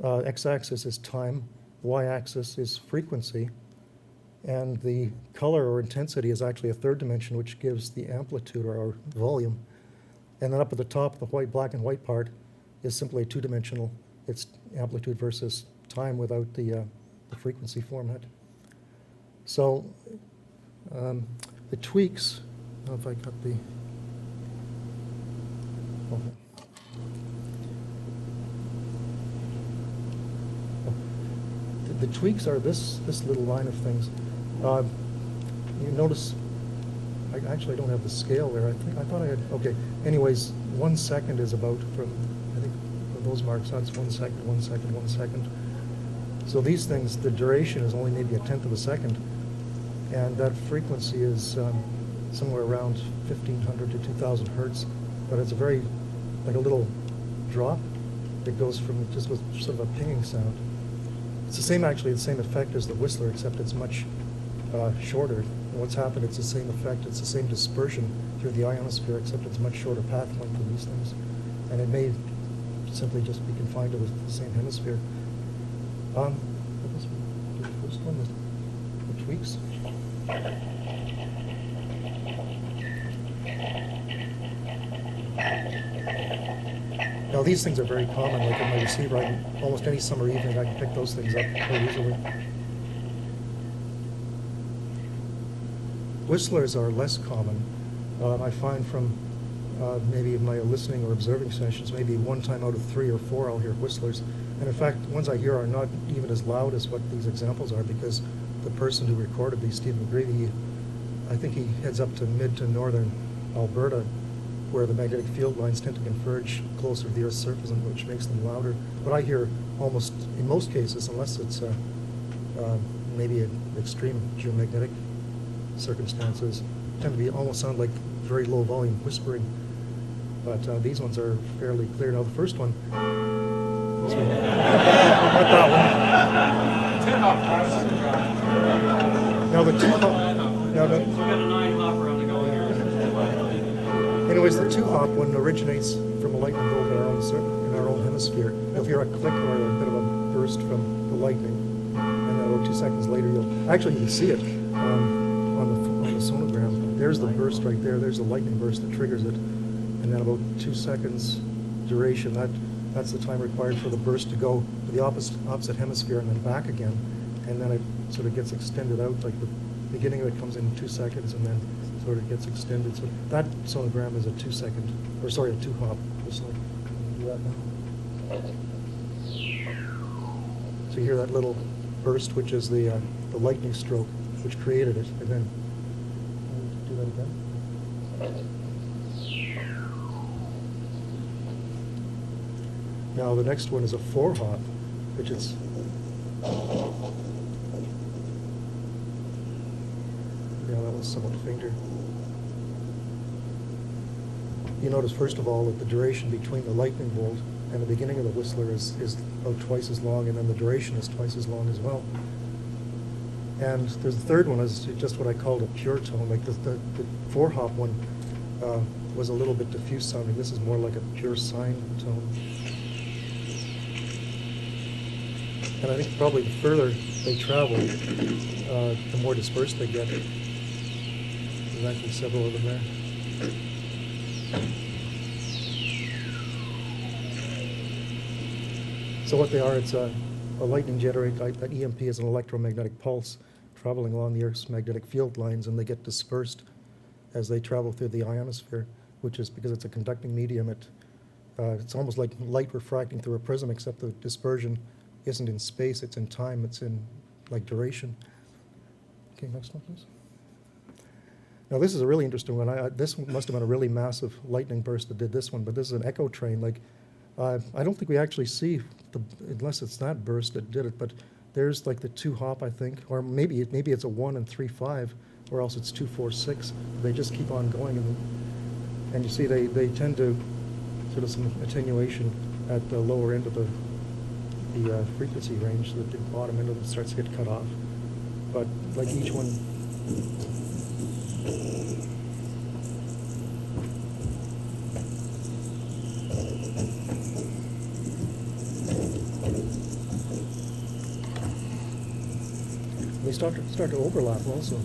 B: x-axis is time, y-axis is frequency, and the color or intensity is actually a third dimension, which gives the amplitude or volume. And then up at the top, the black and white part is simply two-dimensional. It's amplitude versus time without the frequency format. So the tweaks, I don't know if I got the, the tweaks are this little line of things. You notice, I actually don't have the scale there. I thought I had, okay. Anyways, 1 second is about from, I think, those marks, that's 1 second, 1 second, 1 second. So these things, the duration is only maybe a tenth of a second, and that frequency is somewhere around 1500 to 2000 hertz, but it's a very, like a little drop that goes from, just with sort of a pinging sound. It's the same, actually, the same effect as the whistler, except it's much shorter. And what's happened, it's the same effect, it's the same dispersion through the ionosphere, except it's a much shorter path length than these things. And it may simply just be confined to the same hemisphere. What was the first one? The tweaks? Now these things are very common, like in my receiver, almost any summer evening I can pick those things up quite easily. Whistlers are less common. I find from maybe my listening or observing sessions, maybe 1 time out of 3 or 4 I'll hear whistlers. And in fact, the ones I hear are not even as loud as what these examples are, because the person who recorded these, Stephen McGreevy, I think he heads up to mid to northern Alberta, where the magnetic field lines tend to converge closer to the Earth's surface, and which makes them louder. But I hear almost, in most cases, unless it's maybe an extreme geomagnetic circumstances, tend to be almost sound like very low volume whispering. But these ones are fairly clear. Now the first one, this one, not that one. Now the two-hop, now the, anyways, the two-hop one originates from a lightning bolt in our own hemisphere. You'll hear a click or a bit of a burst from the lightning, and then about 2 seconds later, you can see it on the sonogram. There's the burst right there. There's the lightning burst that triggers it, and then about 2 seconds duration. That's the time required for the burst to go to the opposite hemisphere and then back again, and then it sort of gets extended out. Like the beginning of it comes in 2 seconds, and then sort of gets extended. So that sonogram is a 2-hop whistle. Do that now. So you hear that little burst, which is the lightning stroke, which created it, and then do that again. Now the next one is a 4-hop, which is that was somewhat fainter. You notice, first of all, that the duration between the lightning bolt and the beginning of the whistler is about twice as long, and then the duration is twice as long as well. And there's the third one, is just what I called a pure tone. Like the 4-hop one was a little bit diffuse sounding. This is more like a pure sine tone. And I think probably the further they travel, the more dispersed they get. There's actually several of them there. So what they are, it's a lightning generator. That EMP is an electromagnetic pulse traveling along the Earth's magnetic field lines, and they get dispersed as they travel through the ionosphere, which is because it's a conducting medium. It's almost like light refracting through a prism, except the dispersion isn't in space, it's in time, it's in like duration. Okay, next one, please. Now, this is a really interesting one. This must have been a really massive lightning burst that did this one, but this is an echo train. Like, I don't think we actually see, unless it's that burst that did it, but there's like the 2 hop, I think, or maybe it's a 1 and 3, 5, or else it's 2, 4, 6. They just keep on going, and you see they tend to sort of some attenuation at the lower end of the frequency range, so that the bottom end of it starts to get cut off. But like each one. They start to overlap also. And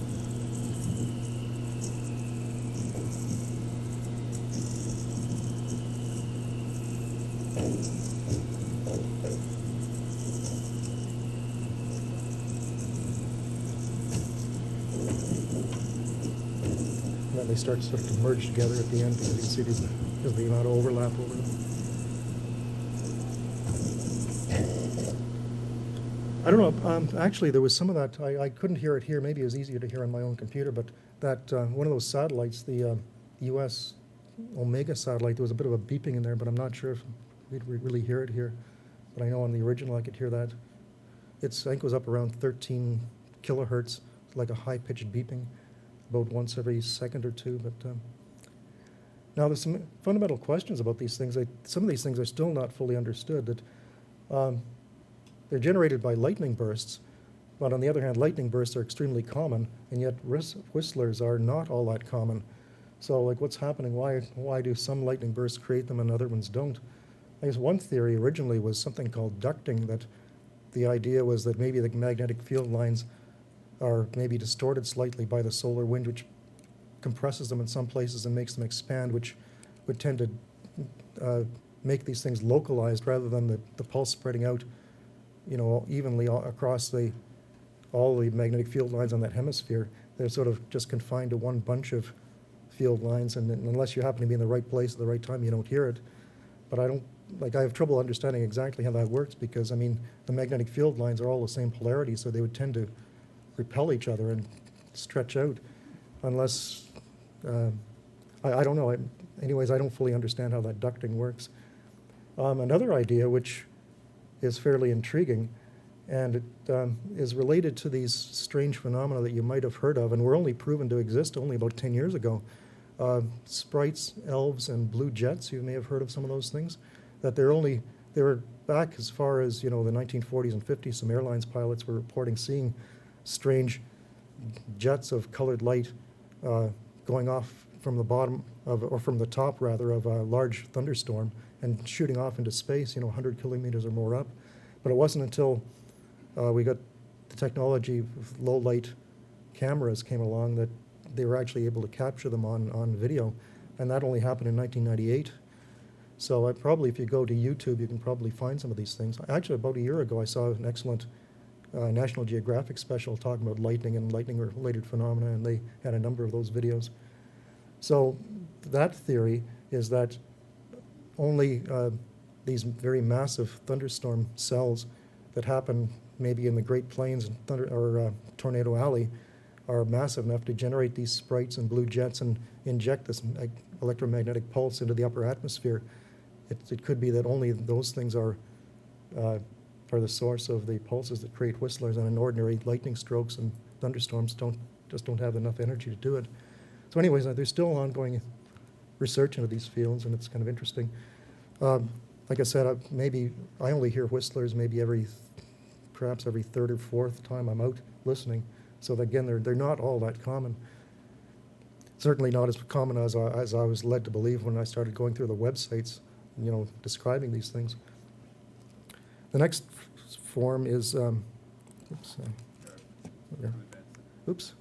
B: then they start sort of merge together at the end because you can see because of the amount of overlap over them. I don't know. Actually, there was some of that. I couldn't hear it here. Maybe it was easier to hear on my own computer. But that one of those satellites, the U.S. Omega satellite, there was a bit of a beeping in there. But I'm not sure if we'd really hear it here. But I know on the original I could hear that. I think it was up around 13 kilohertz, like a high-pitched beeping, about once every second or two. But now there's some fundamental questions about these things. Some of these things are still not fully understood. That. They're generated by lightning bursts, but on the other hand, lightning bursts are extremely common, and yet whistlers are not all that common. So, like, what's happening? Why do some lightning bursts create them and other ones don't? I guess one theory originally was something called ducting, that the idea was that maybe the magnetic field lines are maybe distorted slightly by the solar wind, which compresses them in some places and makes them expand, which would tend to make these things localized rather than the pulse spreading out, evenly across all the magnetic field lines on that hemisphere. They're sort of just confined to one bunch of field lines, and unless you happen to be in the right place at the right time, you don't hear it. But I have trouble understanding exactly how that works because, the magnetic field lines are all the same polarity, so they would tend to repel each other and stretch out unless, I don't know. Anyways, I don't fully understand how that ducting works. Another idea, which is fairly intriguing, and it is related to these strange phenomena that you might have heard of and were only proven to exist only about 10 years ago. Sprites, elves, and blue jets, you may have heard of some of those things, that they were back as far as, the 1940s and 50s. Some airlines pilots were reporting seeing strange jets of colored light going off from the bottom of, or from the top rather, of a large thunderstorm and shooting off into space, 100 kilometers or more up. But it wasn't until we got the technology of low light cameras came along that they were actually able to capture them on video. And that only happened in 1998. So probably if you go to YouTube, you can probably find some of these things. Actually, about a year ago, I saw an excellent National Geographic special talking about lightning and lightning-related phenomena, and they had a number of those videos. So that theory is that only these very massive thunderstorm cells that happen maybe in the Great Plains or Tornado Alley are massive enough to generate these sprites and blue jets and inject this electromagnetic pulse into the upper atmosphere. It could be that only those things are the source of the pulses that create whistlers, and in ordinary lightning strokes and thunderstorms just don't have enough energy to do it. So anyways, there's still ongoing research into these fields, and it's kind of interesting. Like I said, maybe I only hear whistlers maybe perhaps every third or fourth time I'm out listening. So again, they're not all that common. Certainly not as common as I was led to believe when I started going through the websites, describing these things. The next form is, oops,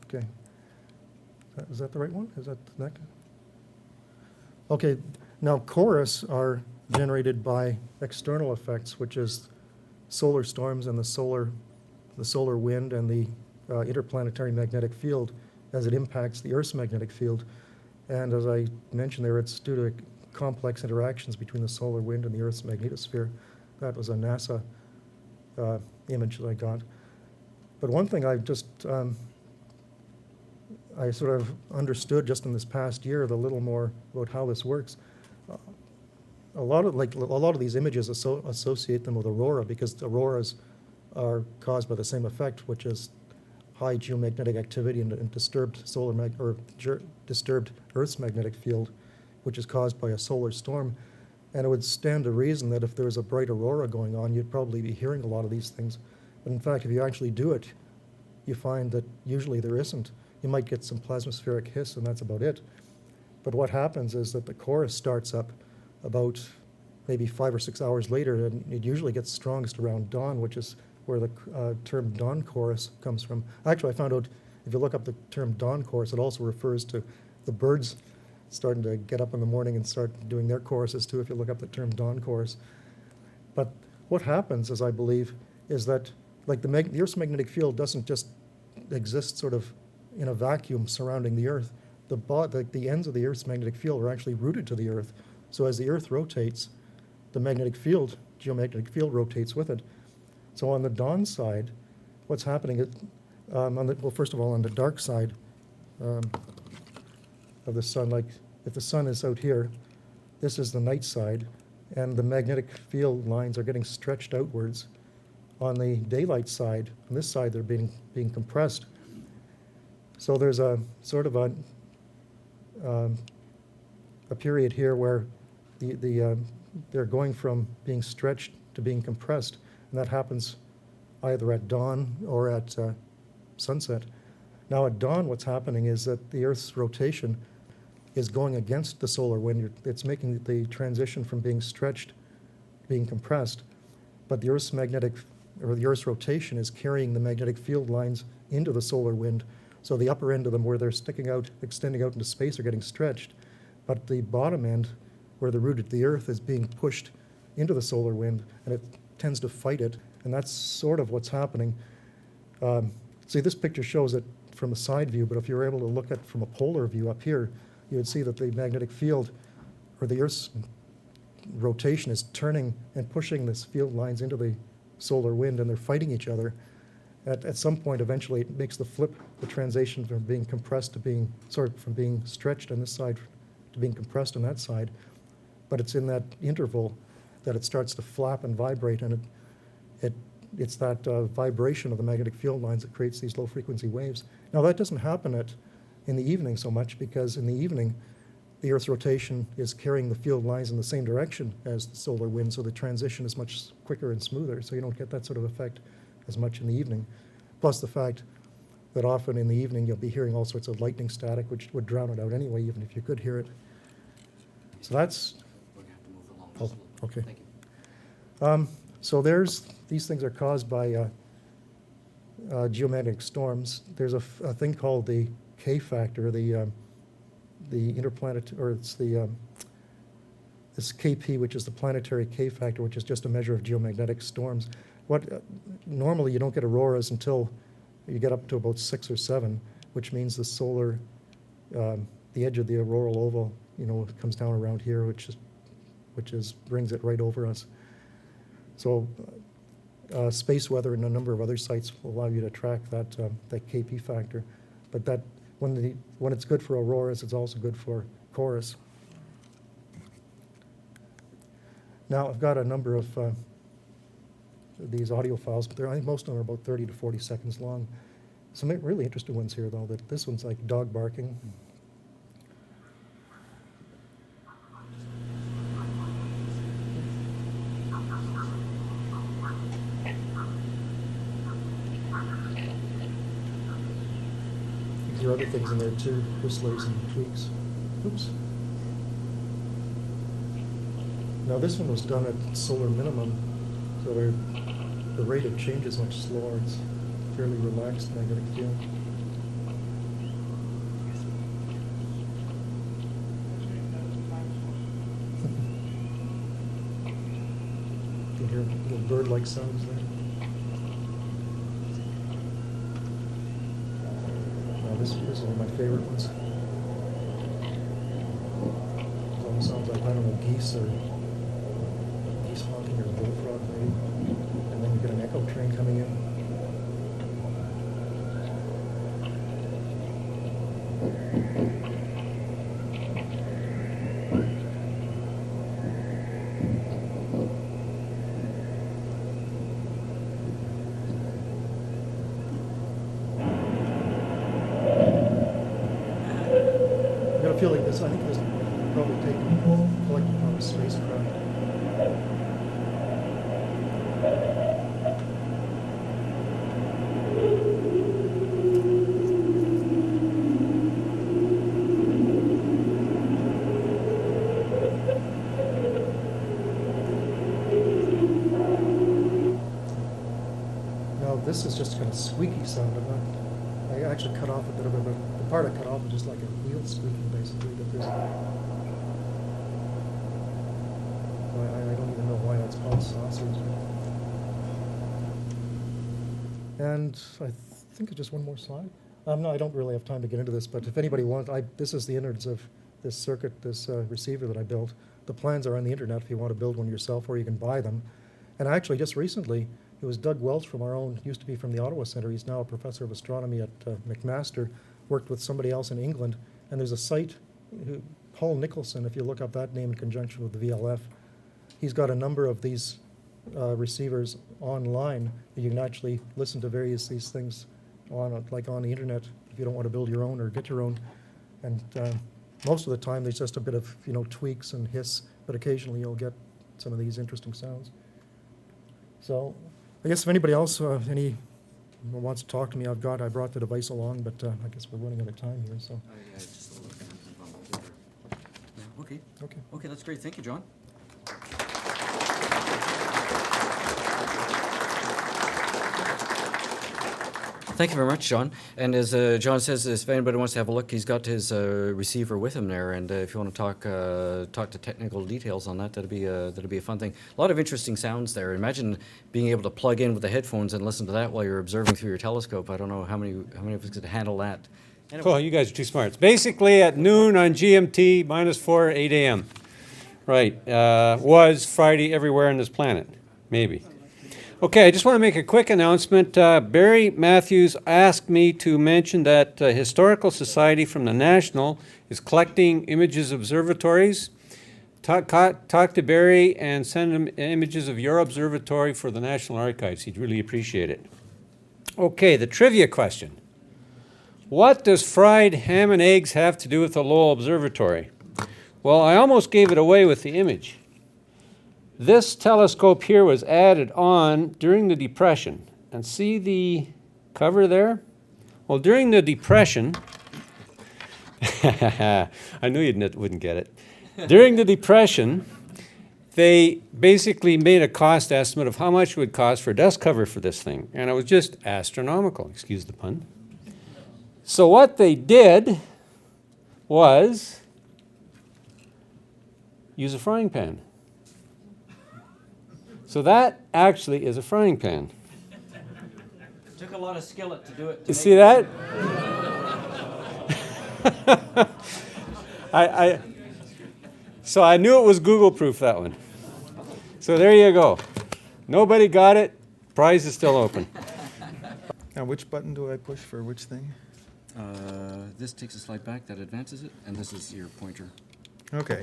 B: okay. Is that the right one? Is that the next? Okay, now chorus are generated by external effects, which is solar storms and the solar wind and the interplanetary magnetic field as it impacts the Earth's magnetic field. And as I mentioned there, it's due to complex interactions between the solar wind and the Earth's magnetosphere. That was a NASA image that I got. But one thing I sort of understood just in this past year a little more about how this works. A lot of these images associate them with aurora because auroras are caused by the same effect, which is high geomagnetic activity and disturbed disturbed Earth's magnetic field, which is caused by a solar storm. And it would stand to reason that if there was a bright aurora going on, you'd probably be hearing a lot of these things. But in fact, if you actually do it, you find that usually there isn't. You might get some plasmaspheric hiss, and that's about it. But what happens is that the chorus starts up about maybe 5 or 6 hours later, and it usually gets strongest around dawn, which is where the term dawn chorus comes from. Actually, I found out if you look up the term dawn chorus, it also refers to the birds starting to get up in the morning and start doing their choruses too, if you look up the term dawn chorus. But what happens, as I believe, is that like the Earth's magnetic field doesn't just exist sort of in a vacuum surrounding the Earth. The ends of the Earth's magnetic field are actually rooted to the Earth. So as the Earth rotates, the geomagnetic field rotates with it. So on the dawn side, what's happening is, first of all, on the dark side of the sun, like if the sun is out here, this is the night side, and the magnetic field lines are getting stretched outwards. On the daylight side, on this side, they're being compressed. So there's a sort of a period here where they're going from being stretched to being compressed, and that happens either at dawn or at sunset. Now at dawn, what's happening is that the Earth's rotation is going against the solar wind. It's making the transition from being stretched to being compressed, but the Earth's rotation is carrying the magnetic field lines into the solar wind. So the upper end of them, where they're extending out into space, are getting stretched, but the bottom end, where they're rooted to the Earth, is being pushed into the solar wind, and it tends to fight it, and that's sort of what's happening. See, this picture shows it from a side view, but if you were able to look at it from a polar view up here, you would see that the magnetic field, or the Earth's rotation, is turning and pushing this field lines into the solar wind, and they're fighting each other. At some point, eventually, it makes the transition from being compressed to from being stretched on this side to being compressed on that side. But it's in that interval that it starts to flap and vibrate, and it's that vibration of the magnetic field lines that creates these low-frequency waves. Now, that doesn't happen in the evening so much, because in the evening, the Earth's rotation is carrying the field lines in the same direction as the solar wind, so the transition is much quicker and smoother, so you don't get that sort of effect as much in the evening. Plus the fact that often in the evening you'll be hearing all sorts of lightning static, which would drown it out anyway, even if you could hear it. So that's...
A: We're going to have to move along.
B: Oh, okay.
A: Thank you.
B: So these things are caused by geomagnetic storms. There's a thing called the K factor, the interplanetary, or it's this KP, which is the planetary K factor, which is just a measure of geomagnetic storms. Normally you don't get auroras until you get up to about 6 or 7, which means the solar, the edge of the auroral oval, comes down around here, which brings it right over us. So space weather and a number of other sites will allow you to track that KP factor. But that when it's good for auroras, it's also good for chorus. Now I've got a number of these audio files, but I think most of them are about 30 to 40 seconds long. Some really interesting ones here, though. This one's like dog barking. There are other things in there too, whistlers and tweaks. Oops. Now this one was done at solar minimum, so the rate of change is much slower. It's fairly relaxed magnetic field. You can hear little bird-like sounds there. This is one of my favorite ones. It almost sounds like, I don't know, geese honking or a bullfrog maybe. And then you get an echo train coming in. feel like this, I think this would probably take collected on a spacecraft. Now this is just kind of squeaky sound. I actually cut off a bit of it, but the part I cut off is just like a wheel squeaking basically. But there's, I don't even know why that's called saucers. And I think it's just one more slide. No, I don't really have time to get into this, but if anybody wants, this is the innards of this circuit, this receiver that I built. The plans are on the internet if you want to build one yourself, or you can buy them. And actually, just recently, it was Doug Welch from our own, used to be from the Ottawa Centre. He's now a professor of astronomy at McMaster, worked with somebody else in England. And there's a site, Paul Nicholson, if you look up that name in conjunction with the VLF, he's got a number of these receivers online that you can actually listen to these things on, like on the internet, if you don't want to build your own or get your own. And most of the time, there's just a bit of tweaks and hiss, but occasionally you'll get some of these interesting sounds. So I guess if anybody else wants to talk to me, I brought the device along, but I guess we're running out of time here. So.
A: Just a little bit.
B: Okay.
A: Okay, that's great. Thank you, John. Thank you very much, John. And as John says, if anybody wants to have a look, he's got his receiver with him there. And if you want to talk to technical details on that, that'd be a fun thing. A lot of interesting sounds there. Imagine being able to plug in with the headphones and listen to that while you're observing through your telescope. I don't know how many of us could handle that. Anyway.
C: Cool, you guys are too smart. It's basically at noon on GMT, -4, 8 a.m. Right, was Friday everywhere on this planet, maybe. Okay, I just want to make a quick announcement. Barry Matthews asked me to mention that Historical Society from the National is collecting images of observatories. Talk to Barry and send him images of your observatory for the National Archives. He'd really appreciate it. Okay, the trivia question. What does fried ham and eggs have to do with the Lowell Observatory? Well, I almost gave it away with the image. This telescope here was added on during the Depression. And see the cover there? Well, during the Depression, I knew you wouldn't get it. During the Depression, they basically made a cost estimate of how much it would cost for a desk cover for this thing. And it was just astronomical, excuse the pun. So what they did was use a frying pan. So that actually is a frying pan.
A: It took a lot of skillet to do it.
C: You see that? So I knew it was Google proof, that one. So there you go. Nobody got it. Prize is still open.
E: Now, which button do I push for which thing?
A: This takes a slide back, that advances it, and this is your pointer.
E: Okay.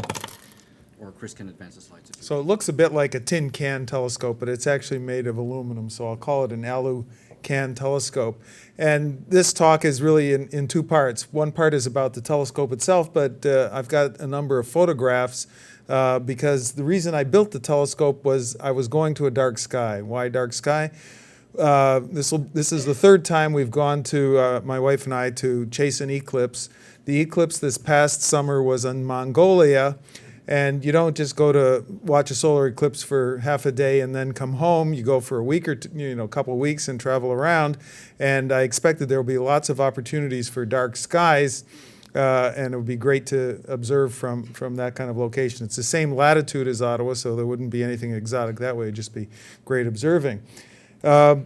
A: Or Chris can advance the slides. If you
E: So it looks a bit like a tin can telescope, but it's actually made of aluminum, so I'll call it an alu can telescope. And this talk is really in two parts. One part is about the telescope itself, but I've got a number of photographs because the reason I built the telescope was I was going to a dark sky. Why dark sky? This is the third time we've gone to, my wife and I, to chase an eclipse. The eclipse this past summer was in Mongolia. And you don't just go to watch a solar eclipse for half a day and then come home. You go for a week or two, a couple of weeks and travel around. And I expected there will be lots of opportunities for dark skies, and it would be great to observe from that kind of location. It's the same latitude as Ottawa, so there wouldn't be anything exotic that way. It'd just be great observing. Oh,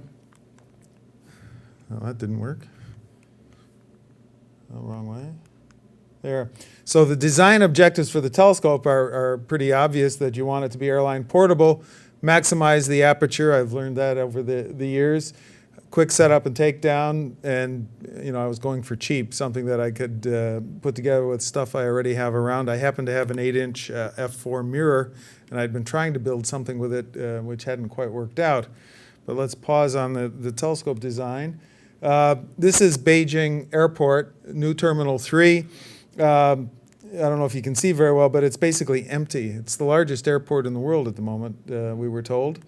E: that didn't work. Oh, wrong way. There. So the design objectives for the telescope are pretty obvious, that you want it to be airline portable, maximize the aperture. I've learned that over the years. Quick setup and takedown, and I was going for cheap, something that I could put together with stuff I already have around. I happen to have an 8-inch f4 mirror, and I'd been trying to build something with it which hadn't quite worked out. But let's pause on the telescope design. This is Beijing Airport, new Terminal 3. I don't know if you can see very well, but it's basically empty. It's the largest airport in the world at the moment, we were told.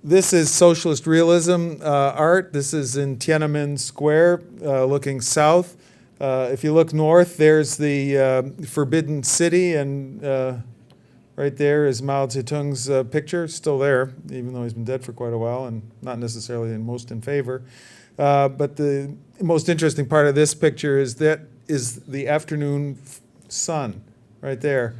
E: This is socialist realism art. This is in Tiananmen Square, looking south. If you look north, there's the Forbidden City, and right there is Mao Zedong's picture, still there, even though he's been dead for quite a while and not necessarily most in favor. But the most interesting part of this picture is the afternoon sun right there.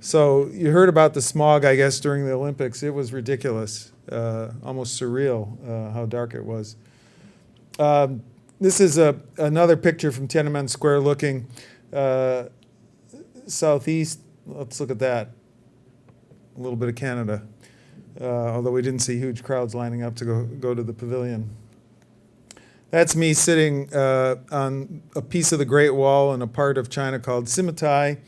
E: So you heard about the smog, I guess, during the Olympics. It was ridiculous, almost surreal how dark it was. This is another picture from Tiananmen Square looking southeast. Let's look at that. A little bit of Canada, although we didn't see huge crowds lining up to go to the pavilion. That's me sitting on a piece of the Great Wall in a part of China called Simitai.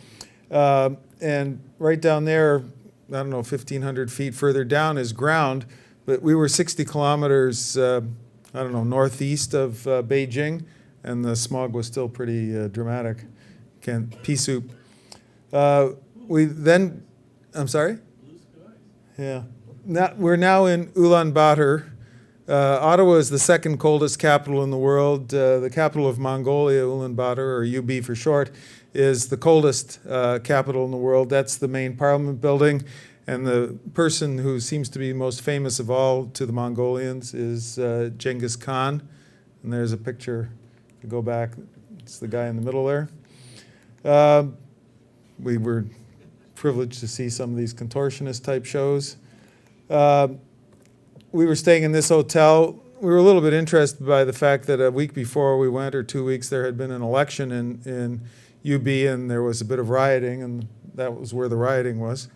E: And right down there, I don't know, 1,500 feet further down is ground, but we were 60 kilometers, I don't know, northeast of Beijing, and the smog was still pretty dramatic. Pea soup. We then, I'm sorry? Yeah. We're now in Ulaanbaatar. Ottawa is the second coldest capital in the world. The capital of Mongolia, Ulaanbaatar, or UB for short, is the coldest capital in the world. That's the main parliament building. And the person who seems to be most famous of all to the Mongolians is Genghis Khan. And there's a picture, if you go back, it's the guy in the middle there. We were privileged to see some of these contortionist type shows. We were staying in this hotel. We were a little bit interested by the fact that a week before we went, or 2 weeks, there had been an election in UB, and there was a bit of rioting, and that was where the rioting was.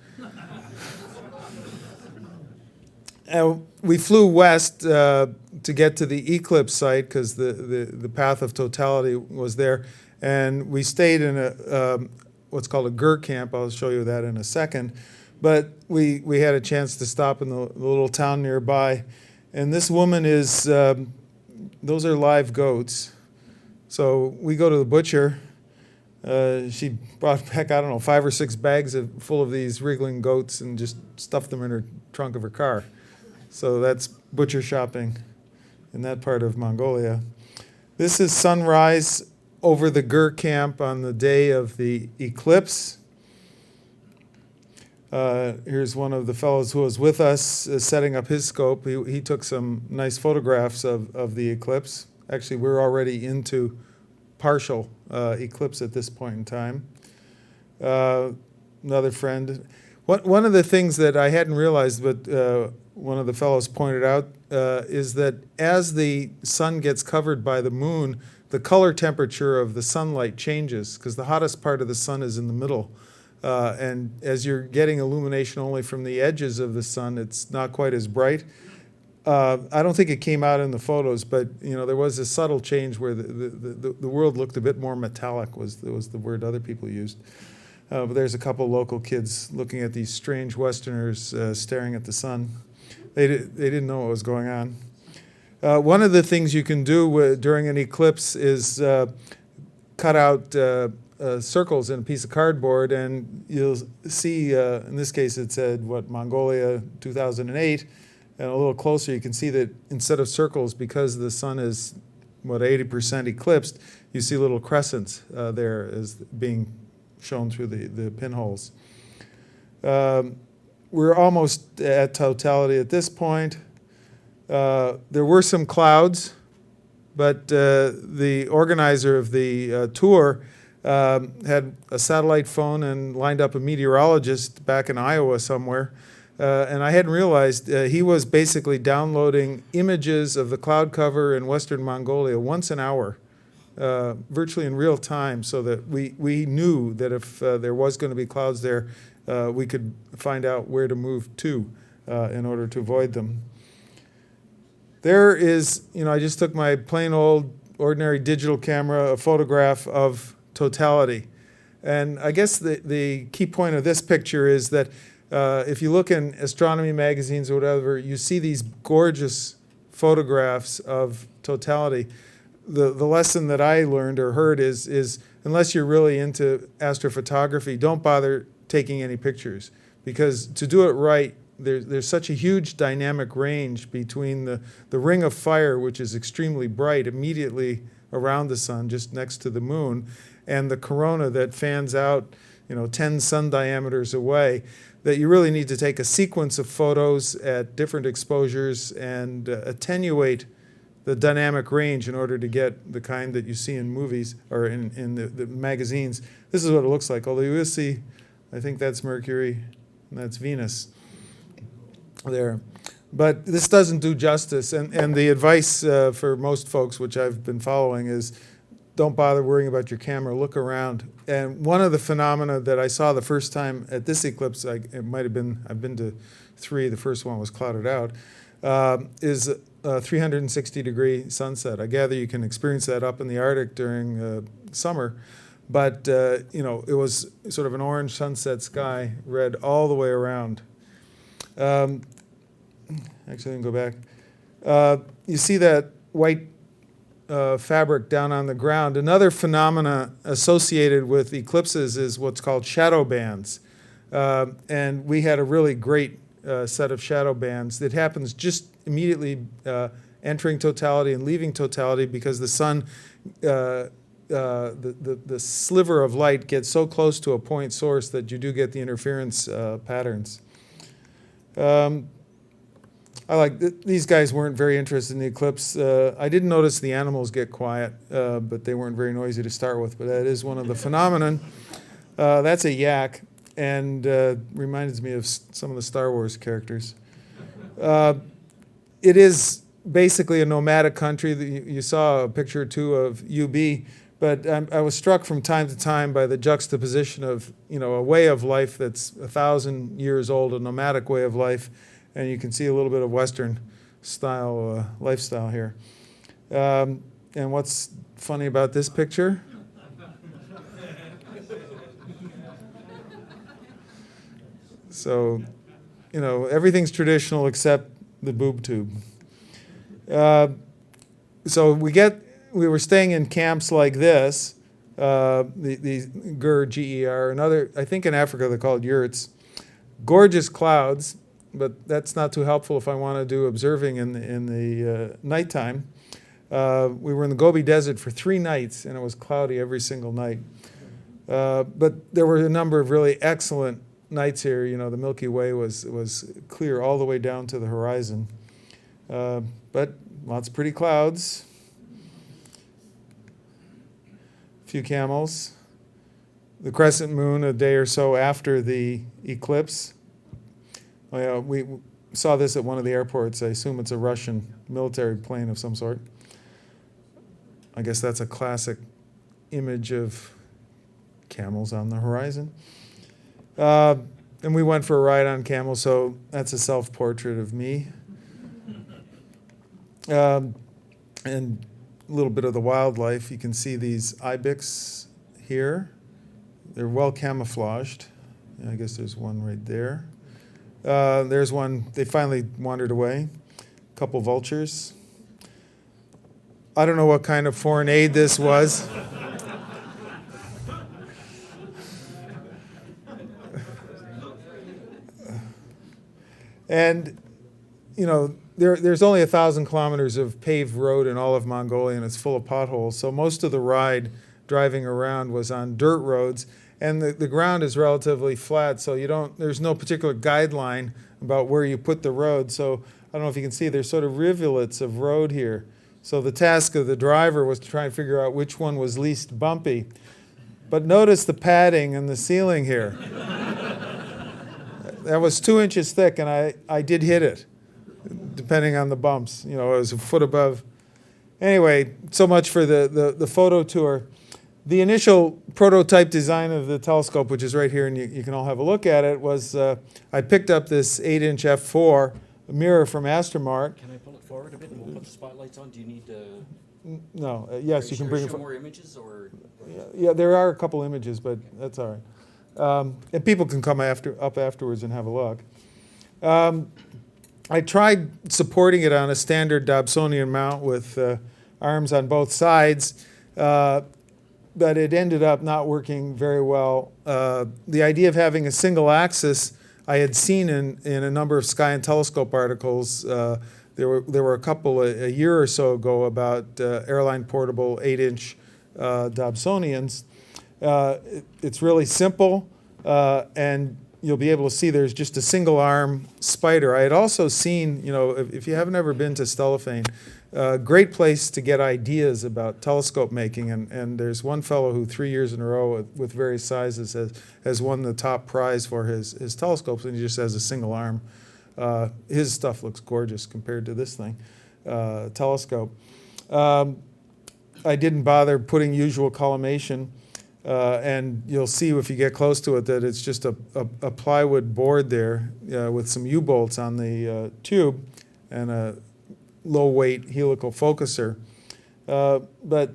E: We flew west to get to the eclipse site because the path of totality was there, and we stayed in what's called a Gur camp. I'll show you that in a second. But we had a chance to stop in the little town nearby. And this woman is, those are live goats. So we go to the butcher. She brought back, I don't know, 5 or 6 bags full of these wriggling goats and just stuffed them in her trunk of her car. So that's butcher shopping in that part of Mongolia. This is sunrise over the Gur camp on the day of the eclipse. Here's one of the fellows who was with us setting up his scope. He took some nice photographs of the eclipse. Actually, we're already into partial eclipse at this point in time. Another friend. One of the things that I hadn't realized, but one of the fellows pointed out, is that as the sun gets covered by the moon, the color temperature of the sunlight changes because the hottest part of the sun is in the middle. And as you're getting illumination only from the edges of the sun, it's not quite as bright. I don't think it came out in the photos, but there was a subtle change where the world looked a bit more metallic, was the word other people used. But there's a couple local kids looking at these strange Westerners staring at the sun. They didn't know what was going on. One of the things you can do during an eclipse is cut out circles in a piece of cardboard, and you'll see, in this case it said, Mongolia 2008, and a little closer you can see that instead of circles, because the sun is, 80% eclipsed, you see little crescents there as being shown through the pinholes. We're almost at totality at this point. There were some clouds, but the organizer of the tour had a satellite phone and lined up a meteorologist back in Iowa somewhere. And I hadn't realized he was basically downloading images of the cloud cover in Western Mongolia once an hour, virtually in real time, so that we knew that if there was going to be clouds there, we could find out where to move to in order to avoid them. There is, I just took my plain old ordinary digital camera, a photograph of totality. And I guess the key point of this picture is that if you look in astronomy magazines or whatever, you see these gorgeous photographs of totality. The lesson that I learned or heard is unless you're really into astrophotography, don't bother taking any pictures, because to do it right, there's such a huge dynamic range between the ring of fire, which is extremely bright immediately around the sun, just next to the moon, and the corona that fans out 10 sun diameters away, that you really need to take a sequence of photos at different exposures and attenuate the dynamic range in order to get the kind that you see in movies or in the magazines. This is what it looks like, although you will see, I think that's Mercury and that's Venus there. But this doesn't do justice, and the advice for most folks, which I've been following, is don't bother worrying about your camera, look around. And one of the phenomena that I saw the first time at this eclipse, it might have been, I've been to 3, the first one was clouded out, is a 360-degree sunset. I gather you can experience that up in the Arctic during summer, but it was sort of an orange sunset sky, red all the way around. Actually, I can go back. You see that white fabric down on the ground. Another phenomena associated with eclipses is what's called shadow bands. And we had a really great set of shadow bands. It happens just immediately entering totality and leaving totality, because the sun, the sliver of light gets so close to a point source that you do get the interference patterns. These guys weren't very interested in the eclipse. I didn't notice the animals get quiet, but they weren't very noisy to start with. But that is one of the phenomenon. That's a yak, and reminds me of some of the Star Wars characters. It is basically a nomadic country. You saw a picture or two of UB, but I was struck from time to time by the juxtaposition of a way of life that's 1,000 years old, a nomadic way of life. And you can see a little bit of Western style lifestyle here. And what's funny about this picture? So, everything's traditional except the boob tube. So we were staying in camps like this, the Ger, G-E-R, and other, I think in Africa they're called yurts. Gorgeous clouds. But that's not too helpful if I want to do observing in the nighttime. We were in the Gobi Desert for 3 nights, and it was cloudy every single night. But there were a number of really excellent nights here. The Milky Way was clear all the way down to the horizon. But lots of pretty clouds. A few camels. The crescent moon a day or so after the eclipse. We saw this at one of the airports. I assume it's a Russian military plane of some sort. I guess that's a classic image of camels on the horizon. And we went for a ride on camels, so that's a self-portrait of me. And a little bit of the wildlife. You can see these ibex here. They're well camouflaged. I guess there's one right there. There's one, they finally wandered away. A couple vultures. I don't know what kind of foreign aid this was. And, there's only 1,000 kilometers of paved road in all of Mongolia, and it's full of potholes. So most of the ride driving around was on dirt roads. And the ground is relatively flat, so there's no particular guideline about where you put the road. So I don't know if you can see, there's sort of rivulets of road here. So the task of the driver was to try and figure out which one was least bumpy. But notice the padding in the ceiling here. That was 2 inches thick, and I did hit it, depending on the bumps. It was a foot above. Anyway, so much for the photo tour. The initial prototype design of the telescope, which is right here, and you can all have a look at it, was I picked up this 8-inch f4 mirror from Astromart.
A: Can I pull it forward a bit and we'll put the spotlights on? Do you need to
E: No, yes, you can bring it.
A: show more images or?
E: Yeah, there are a couple images, but that's all right. And people can come up afterwards and have a look. I tried supporting it on a standard Dobsonian mount with arms on both sides. but it ended up not working very well. The idea of having a single axis I had seen in a number of Sky and Telescope articles. There were a couple a year or so ago about airline portable 8-inch Dobsonians. It's really simple, and you'll be able to see there's just a single arm spider. I had also seen, if you haven't ever been to Stellafane, great place to get ideas about telescope making, and there's one fellow who 3 years in a row with various sizes has won the top prize for his telescopes, and he just has a single arm. His stuff looks gorgeous compared to this thing, telescope. I didn't bother putting usual collimation, and you'll see if you get close to it that it's just a plywood board there with some U-bolts on the tube and a low-weight helical focuser. But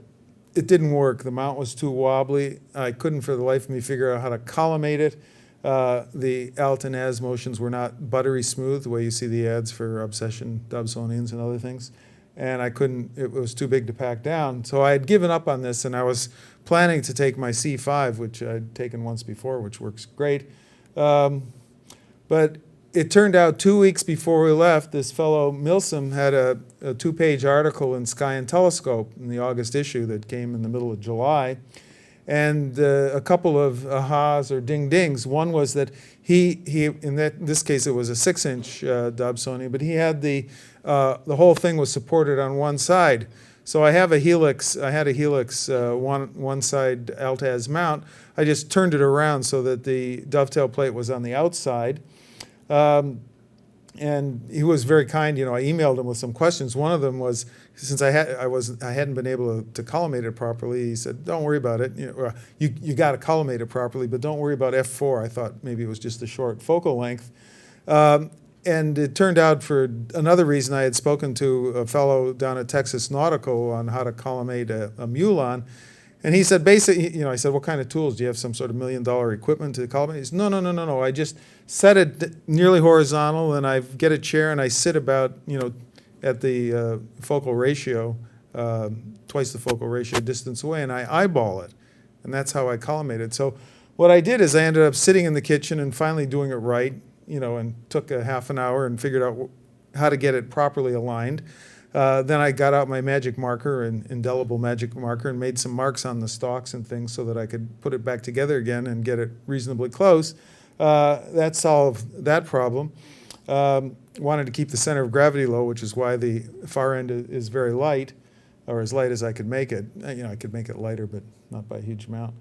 E: it didn't work. The mount was too wobbly. I couldn't for the life of me figure out how to collimate it. The alt and as motions were not buttery smooth, the way you see the ads for Obsession Dobsonians and other things. And I couldn't, it was too big to pack down. So I had given up on this, and I was planning to take my C5, which I'd taken once before, which works great. But it turned out 2 weeks before we left, this fellow Milsom had a 2-page article in Sky and Telescope in the August issue that came in the middle of July. And a couple of ahas or ding-dings. One was that he in this case it was a 6-inch Dobsonian, but he had the whole thing was supported on one side. So I had a helix one side Altaz mount. I just turned it around so that the dovetail plate was on the outside. And he was very kind. I emailed him with some questions. One of them was, since I hadn't been able to collimate it properly, he said, "Don't worry about it. You got to collimate it properly, but don't worry about f4." I thought maybe it was just a short focal length. And it turned out, for another reason, I had spoken to a fellow down at Texas Nautical on how to collimate a Mulan. And he said, basically, I said, "What kind of tools? Do you have some sort of $1 million equipment to collimate?" He said, No. I just set it nearly horizontal, and I get a chair, and I sit about, at the focal ratio, twice the focal ratio distance away, and I eyeball it. And that's how I collimated. So what I did is I ended up sitting in the kitchen and finally doing it right, and took a half an hour and figured out how to get it properly aligned. Then I got out my magic marker, an indelible magic marker, and made some marks on the stalks and things so that I could put it back together again and get it reasonably close. That solved that problem. Wanted to keep the center of gravity low, which is why the far end is very light, or as light as I could make it. I could make it lighter, but not by a huge amount.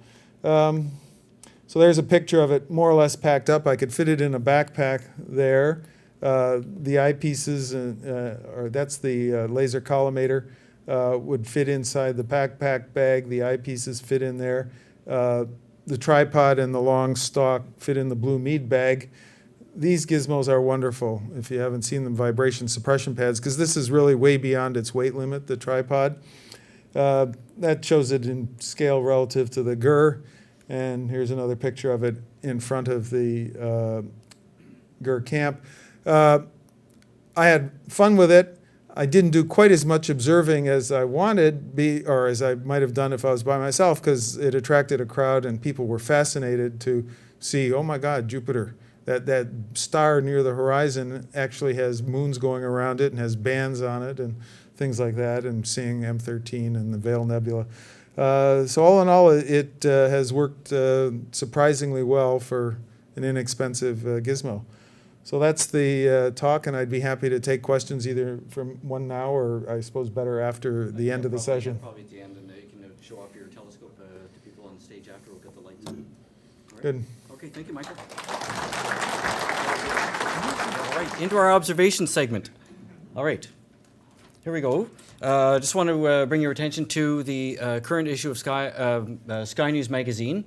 E: So there's a picture of it more or less packed up. I could fit it in a backpack there. The eyepieces, or that's the laser collimator, would fit inside the backpack bag. The eyepieces fit in there. The tripod and the long stalk fit in the blue mead bag. These gizmos are wonderful, if you haven't seen them, vibration suppression pads, because this is really way beyond its weight limit, the tripod. That shows it in scale relative to the GER, and here's another picture of it in front of the GER camp. I had fun with it. I didn't do quite as much observing as I wanted, or as I might have done if I was by myself, because it attracted a crowd and people were fascinated to see, oh my God, Jupiter. That star near the horizon actually has moons going around it and has bands on it and things like that, and seeing M13 and the Veil Nebula. So all in all, it has worked surprisingly well for an inexpensive gizmo. So that's the talk, and I'd be happy to take questions either from one now or I suppose better after the end of the session.
A: Probably at the end, and you can show off your telescope to people on stage after. We'll get the lights on. All right.
E: Good.
A: Okay, thank you, Michael. All right, into our observation segment. All right, here we go. Just want to bring your attention to the current issue of Sky News magazine.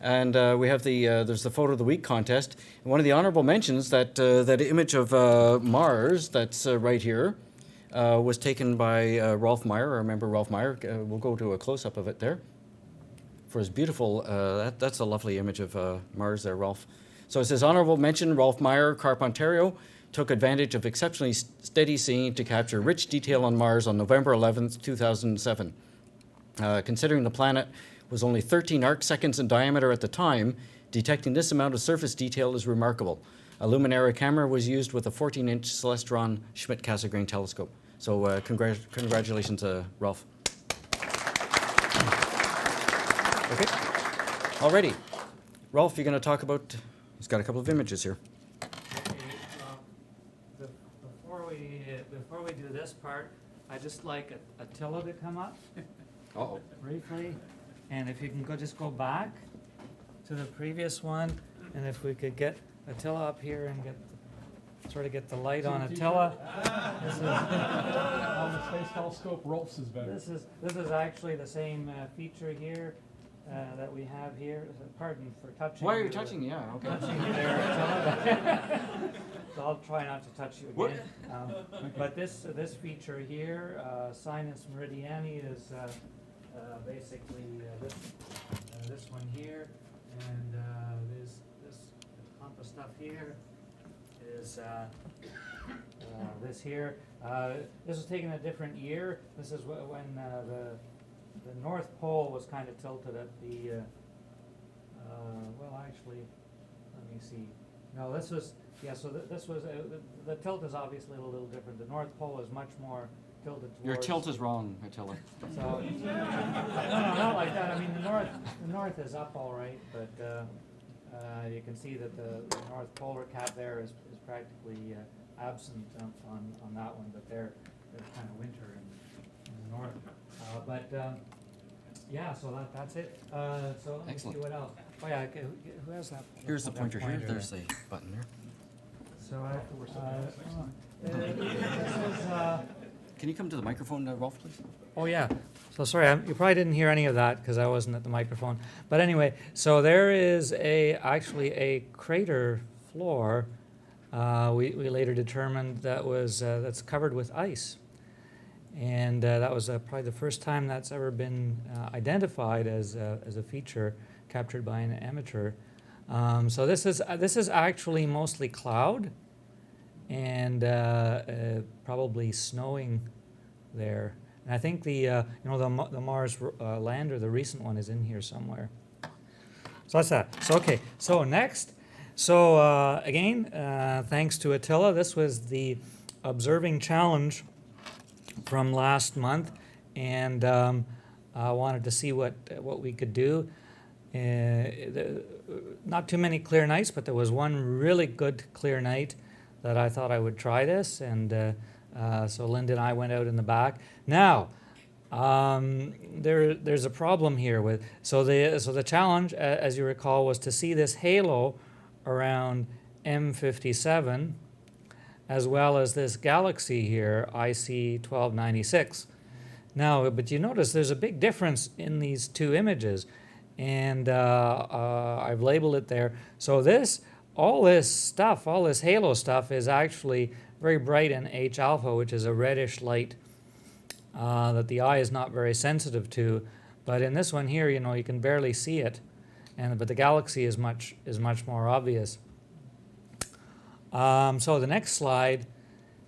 A: And we have there's the Photo of the Week contest. And one of the honorable mentions, that image of Mars that's right here was taken by Rolf Meyer. I remember Rolf Meyer. We'll go to a close-up of it there. For his beautiful, that's a lovely image of Mars there, Rolf. So it says, honorable mention, Rolf Meyer, Carp, Ontario, took advantage of exceptionally steady seeing to capture rich detail on Mars on November 11th, 2007. Considering the planet was only 13 arc seconds in diameter at the time, detecting this amount of surface detail is remarkable. A Luminara camera was used with a 14-inch Celestron Schmidt-Cassegrain telescope. So congratulations, Rolf. Okay. Alrighty. Rolf, you're going to talk about, he's got a couple of images here.
F: Before we do this part, I'd just like Attila to come up
A: Uh-oh.
F: briefly. And if you can just go back to the previous one, and if we could get Attila up here and get the light on Attila. This is,
G: On the Space Telescope, Rolf's is better.
F: this is actually the same feature here that we have here. Pardon for touching.
A: Why are you touching? Yeah, okay.
F: Touching you there, Attila. So I'll try not to touch you again. But this feature here, Sinus Meridiani, is basically this one here, and this clump of stuff here is this here. This was taken a different year. This is when the North Pole was kind of tilted at the. Well, actually, let me see. No, this was. Yeah, so this was, the tilt is obviously a little different. The North Pole is much more tilted towards.
A: Your tilt is wrong, Attila.
F: So, no, not like that. I mean, the north is up all right, but you can see that the North Polar cap there is practically absent on that one, but they're kind of winter in the north. Yeah, so that's it. So let me see
A: Excellent.
F: what else. Oh yeah, who has that?
A: Here's the
F: that
A: pointer here.
F: there?
A: There's the button here.
F: So this is,
A: Can you come to the microphone, Rolf, please?
F: oh yeah. So sorry, you probably didn't hear any of that because I wasn't at the microphone. But anyway, so there is actually a crater floor. We later determined that's covered with ice, and that was probably the first time that's ever been identified as a feature captured by an amateur. So this is actually mostly cloud, and probably snowing there. And I think the Mars lander, the recent one, is in here somewhere. So that's that. So okay. So next. So again, thanks to Attila, this was the observing challenge from last month, and I wanted to see what we could do. Not too many clear nights, but there was one really good clear night that I thought I would try this, and so Linda and I went out in the back. Now, there's a problem here with so the challenge, as you recall, was to see this halo around M57, as well as this galaxy here, IC 1296. Now, but you notice there's a big difference in these two images, and I've labeled it there. So all this halo stuff is actually very bright in H alpha, which is a reddish light that the eye is not very sensitive to. But in this one here, you can barely see it, but the galaxy is much more obvious. So the next slide,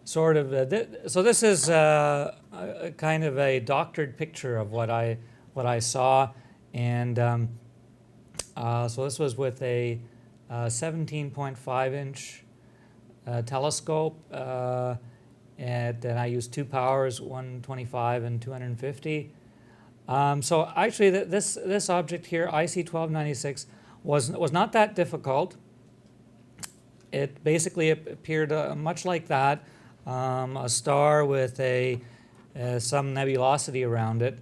F: sort of. So this is a kind of a doctored picture of what I saw, and so this was with a 17.5-inch telescope, and I used two powers, 125 and 250. So actually, this object here, IC 1296, was not that difficult. It basically appeared much like that, a star with some nebulosity around it.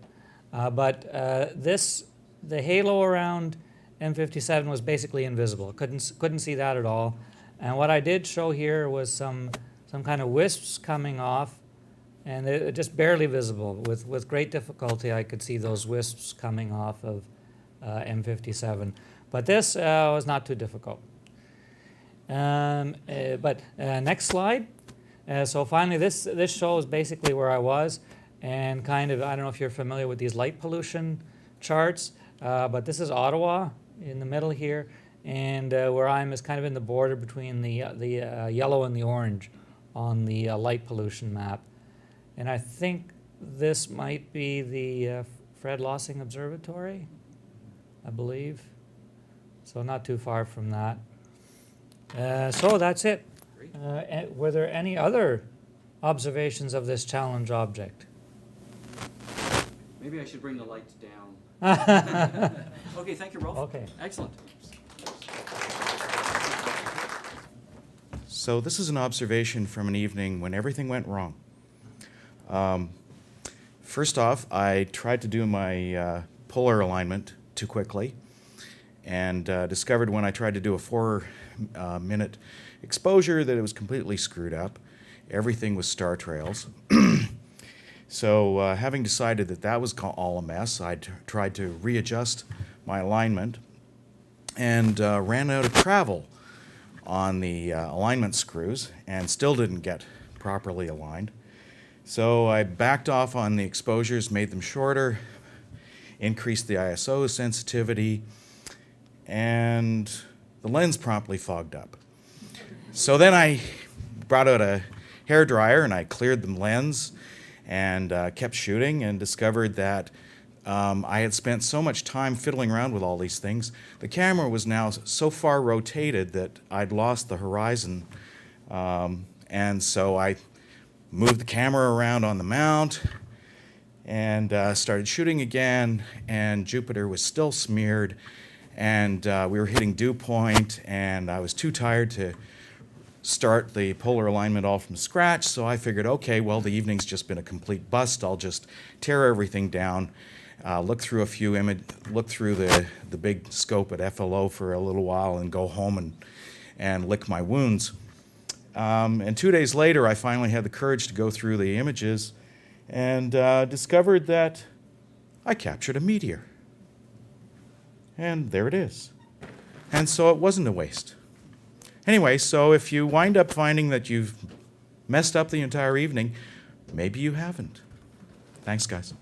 F: But the halo around M57 was basically invisible. Couldn't see that at all. And what I did show here was some kind of wisps coming off, and it just barely visible. With great difficulty, I could see those wisps coming off of M57. But this was not too difficult. But next slide. So finally, this shows basically where I was, and kind of, I don't know if you're familiar with these light pollution charts, but this is Ottawa in the middle here, and where I am is kind of in the border between the yellow and the orange on the light pollution map. And I think this might be the Fred Lossing Observatory. I believe. So not too far from that. So that's it. Were there any other observations of this challenge object?
A: Maybe I should bring the lights down. Okay, thank you, Rolf.
F: Okay.
A: Excellent.
H: So this is an observation from an evening when everything went wrong. First off, I tried to do my polar alignment too quickly and discovered when I tried to do a 4-minute exposure that it was completely screwed up. Everything was star trails. So having decided that that was all a mess, I tried to readjust my alignment and ran out of travel on the alignment screws and still didn't get properly aligned. So I backed off on the exposures, made them shorter, increased the ISO sensitivity, and the lens promptly fogged up. So then I brought out a hairdryer and I cleared the lens and kept shooting and discovered that I had spent so much time fiddling around with all these things. The camera was now so far rotated that I'd lost the horizon. And so I moved the camera around on the mount and started shooting again, and Jupiter was still smeared, and we were hitting dew point, and I was too tired to start the polar alignment all from scratch, so I figured, okay, well, the evening's just been a complete bust. I'll just tear everything down, look through the big scope at FLO for a little while and go home and lick my wounds. And 2 days later, I finally had the courage to go through the images and discovered that I captured a meteor. And there it is. And so it wasn't a waste. Anyway, so if you wind up finding that you've messed up the entire evening, maybe you haven't. Thanks, guys.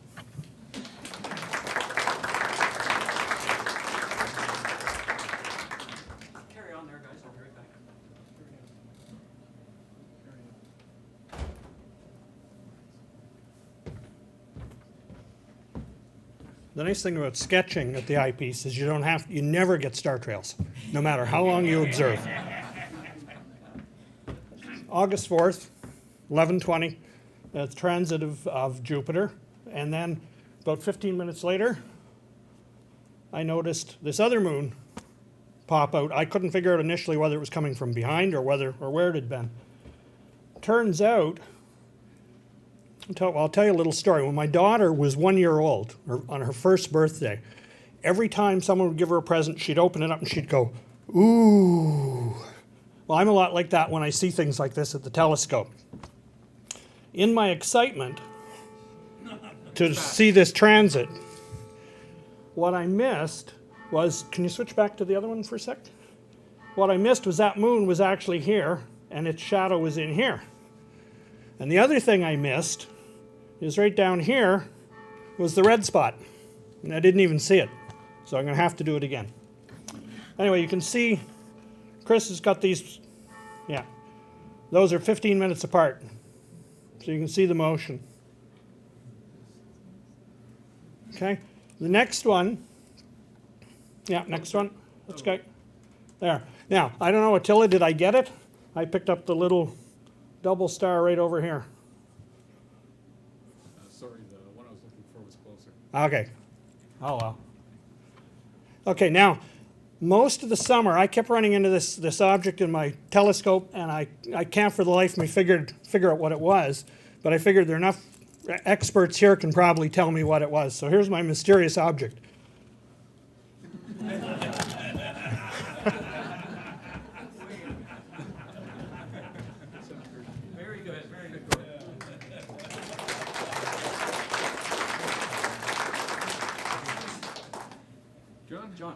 A: Carry on there, guys. I'll be right back.
I: The nice thing about sketching at the eyepiece is you never get star trails, no matter how long you observe. August 4th, 11:20, transit of Jupiter, and then about 15 minutes later, I noticed this other moon pop out. I couldn't figure out initially whether it was coming from behind or where it had been. Turns out, I'll tell you a little story. When my daughter was 1 year old, or on her first birthday, every time someone would give her a present, she'd open it up and she'd go, ooh. Well, I'm a lot like that when I see things like this at the telescope. In my excitement to see this transit, what I missed was, can you switch back to the other one for a sec? What I missed was that moon was actually here and its shadow was in here. And the other thing I missed is right down here was the red spot. And I didn't even see it. So I'm going to have to do it again. Anyway, you can see Chris has got these, yeah, those are 15 minutes apart. So you can see the motion. Okay, the next one, yeah, next one, let's go. There. Now, I don't know, Attila, did I get it? I picked up the little double star right over here.
G: Sorry, the one I was looking for was closer.
I: Okay. Oh, well. Okay, now, most of the summer, I kept running into this object in my telescope, and I can't for the life of me figure out what it was, but I figured there are enough experts here can probably tell me what it was. So here's my mysterious object.
A: Very good, very good. Go ahead. John.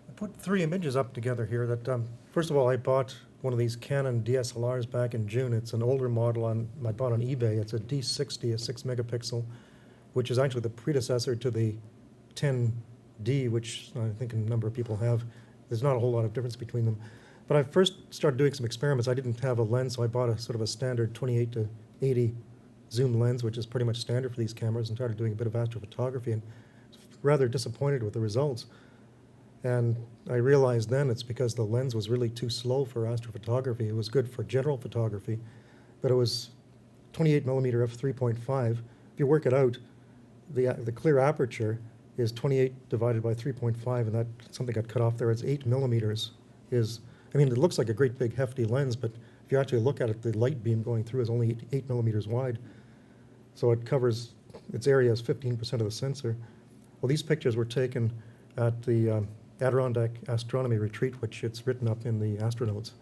B: I put 3 images up together here that, first of all, I bought one of these Canon DSLRs back in June. It's an older model I bought on eBay. It's a D60, a 6 megapixel, which is actually the predecessor to the 10D, which I think a number of people have. There's not a whole lot of difference between them. But I first started doing some experiments. I didn't have a lens, so I bought a sort of a standard 28 to 80 zoom lens, which is pretty much standard for these cameras, and started doing a bit of astrophotography, and rather disappointed with the results. And I realized then it's because the lens was really too slow for astrophotography. It was good for general photography, but it was 28 millimeter f3.5. If you work it out, the clear aperture is 28 divided by 3.5, and that something got cut off there. It's 8 millimeters. I mean, it looks like a great big hefty lens, but if you actually look at it, the light beam going through is only 8 millimeters wide. So it covers, its area is 15% of the sensor. Well, these pictures were taken at the Adirondack Astronomy Retreat, which it's written up in the Astronotes.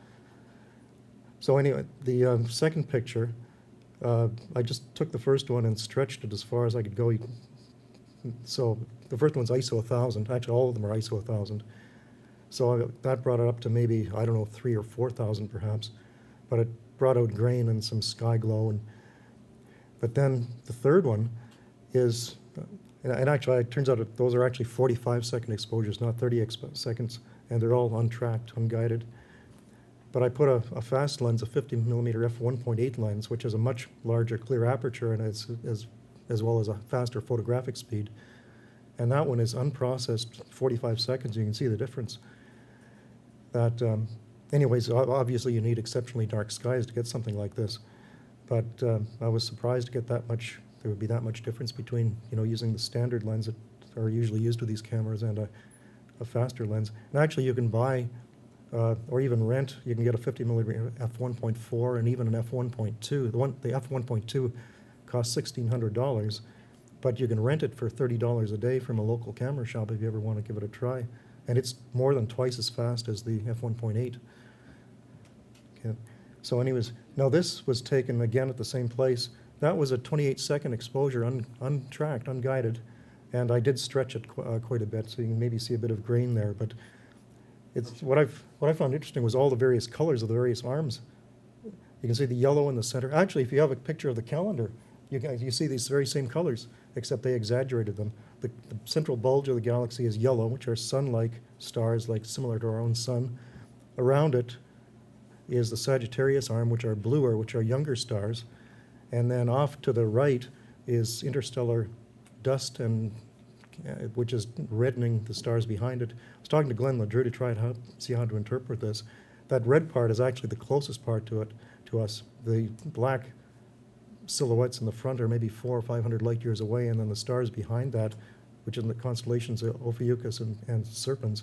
B: So anyway, the second picture, I just took the first one and stretched it as far as I could go. So the first one's ISO 1000. Actually, all of them are ISO 1000. So that brought it up to maybe, I don't know, 3,000 or 4,000 perhaps. But it brought out grain and some sky glow. But then the third one is, and actually it turns out that those are actually 45-second exposures, not 30 seconds, and they're all untracked, unguided. But I put a fast lens, a 50 millimeter f1.8 lens, which is a much larger clear aperture and as well as a faster photographic speed. And that one is unprocessed 45 seconds. You can see the difference. That, anyways, obviously you need exceptionally dark skies to get something like this. But I was surprised to get that much, there would be that much difference between, using the standard lens that are usually used with these cameras and a faster lens. And actually you can buy or even rent, you can get a 50 millimeter f1.4 and even an f1.2. The f1.2 costs $1,600, but you can rent it for $30 a day from a local camera shop if you ever want to give it a try. And it's more than twice as fast as the f1.8. Okay. So anyways, now this was taken again at the same place. That was a 28-second exposure, untracked, unguided, and I did stretch it quite a bit, so you can maybe see a bit of grain there. But it's what I found interesting was all the various colors of the various arms. You can see the yellow in the center. Actually, if you have a picture of the calendar, you see these very same colors, except they exaggerated them. The central bulge of the galaxy is yellow, which are sun-like stars, like similar to our own sun. Around it is the Sagittarius arm, which are bluer, which are younger stars. And then off to the right is interstellar dust, and which is reddening the stars behind it. I was talking to Glenn LeDrew to try to see how to interpret this. That red part is actually the closest part to us. The black silhouettes in the front are maybe 400 or 500 light years away, and then the stars behind that, which in the constellations of Ophiuchus and Serpens,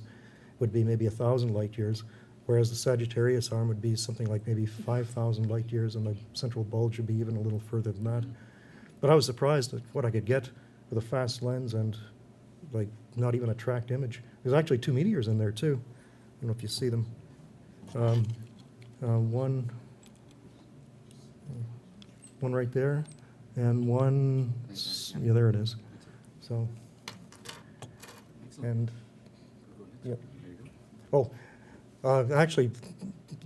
B: would be maybe 1,000 light years, whereas the Sagittarius arm would be something like maybe 5,000 light years, and the central bulge would be even a little further than that. But I was surprised at what I could get with a fast lens and like not even a tracked image. There's actually 2 meteors in there too. I don't know if you see them. One right there, and one, yeah, there it is. So, and, yeah. Oh, actually,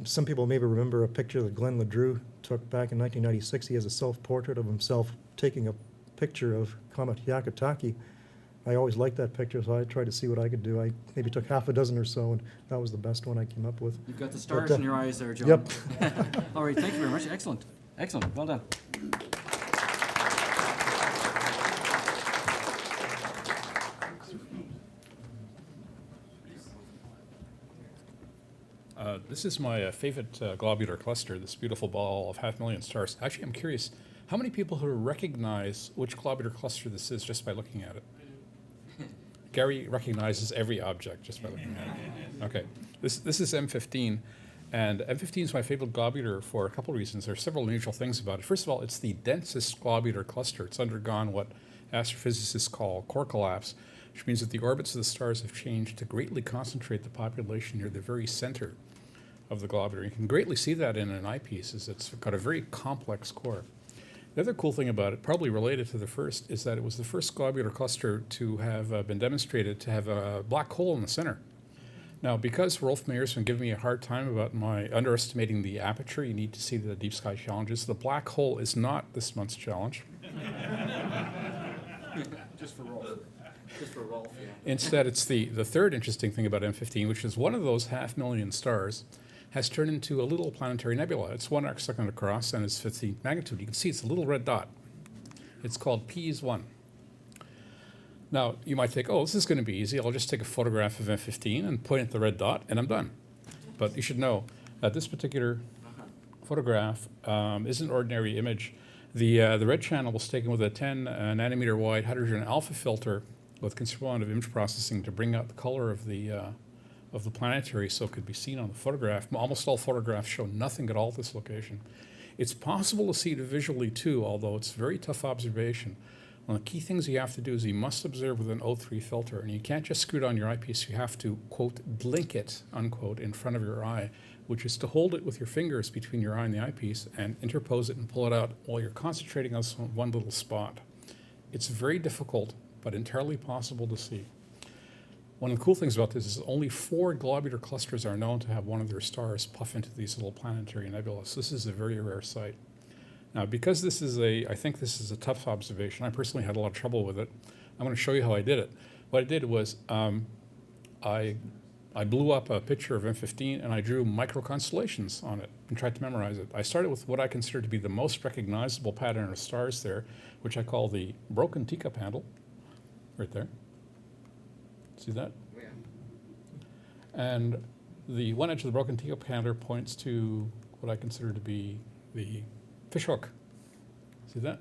B: some people maybe remember a picture that Glenn LeDrew took back in 1996. He has a self-portrait of himself taking a picture of Comet Hyakutake. I always liked that picture, so I tried to see what I could do. I maybe took half a dozen or so, and that was the best one I came up with.
A: You've got the stars in your eyes there, John.
B: Yep.
A: All right, thank you very much. Excellent. Excellent. Well done.
G: This is my favorite globular cluster, this beautiful ball of 500,000 stars. Actually, I'm curious, how many people who recognize which globular cluster this is just by looking at it? Gary recognizes every object just by looking at it. Okay, this is M15, and M15 is my favorite globular for a couple reasons. There are several unusual things about it. First of all, it's the densest globular cluster. It's undergone what astrophysicists call core collapse, which means that the orbits of the stars have changed to greatly concentrate the population near the very center of the globular. You can greatly see that in an eyepiece, as it's got a very complex core. The other cool thing about it, probably related to the first, is that it was the first globular cluster to have been demonstrated to have a black hole in the center. Now, because Rolf Mayer's been giving me a hard time about my underestimating the aperture, you need to see the deep sky challenges. The black hole is not this month's challenge.
A: Just for Rolf. Just for Rolf, yeah.
G: Instead, it's the third interesting thing about M15, which is one of those 500,000 stars has turned into a little planetary nebula. It's 1 arcsecond across and it's 15th magnitude. You can see it's a little red dot. It's called PEAS-1. Now, you might think, oh, this is going to be easy. I'll just take a photograph of M15 and point at the red dot, and I'm done. But you should know that this particular photograph is an ordinary image. The red channel was taken with a 10 nanometer wide hydrogen alpha filter with considerable amount of image processing to bring out the color of the planetary so it could be seen on the photograph. Almost all photographs show nothing at all at this location. It's possible to see it visually too, although it's a very tough observation. One of the key things you have to do is you must observe with an O3 filter, and you can't just screw it on your eyepiece. You have to, quote, blink it, unquote, in front of your eye, which is to hold it with your fingers between your eye and the eyepiece and interpose it and pull it out while you're concentrating on one little spot. It's very difficult, but entirely possible to see. One of the cool things about this is only 4 globular clusters are known to have one of their stars puff into these little planetary nebulas. This is a very rare sight. Now, because this is I think this is a tough observation, I personally had a lot of trouble with it. I'm going to show you how I did it. What I did was I blew up a picture of M15 and I drew micro-constellations on it and tried to memorize it. I started with what I consider to be the most recognizable pattern of stars there, which I call the broken teacup handle, right there. See that? Yeah. And the one edge of the broken teacup handle points to what I consider to be the fishhook. See that?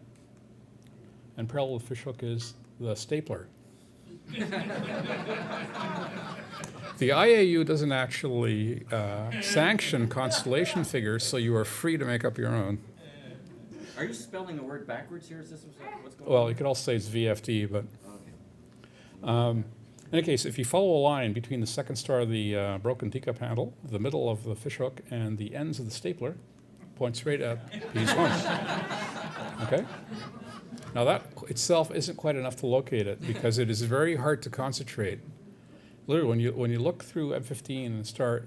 G: And parallel with the fishhook is the stapler. The IAU doesn't actually sanction constellation figures, so you are free to make up your own.
A: Are you spelling a word backwards here? Is this what's going
G: Well,
A: on?
G: you could also say it's VFD, but
A: Okay.
G: in any case, if you follow a line between the second star of the broken teacup handle, the middle of the fishhook, and the ends of the stapler, point straight at these ones. Okay? Now that itself isn't quite enough to locate it because it is very hard to concentrate. Literally, when you look through M15 and star,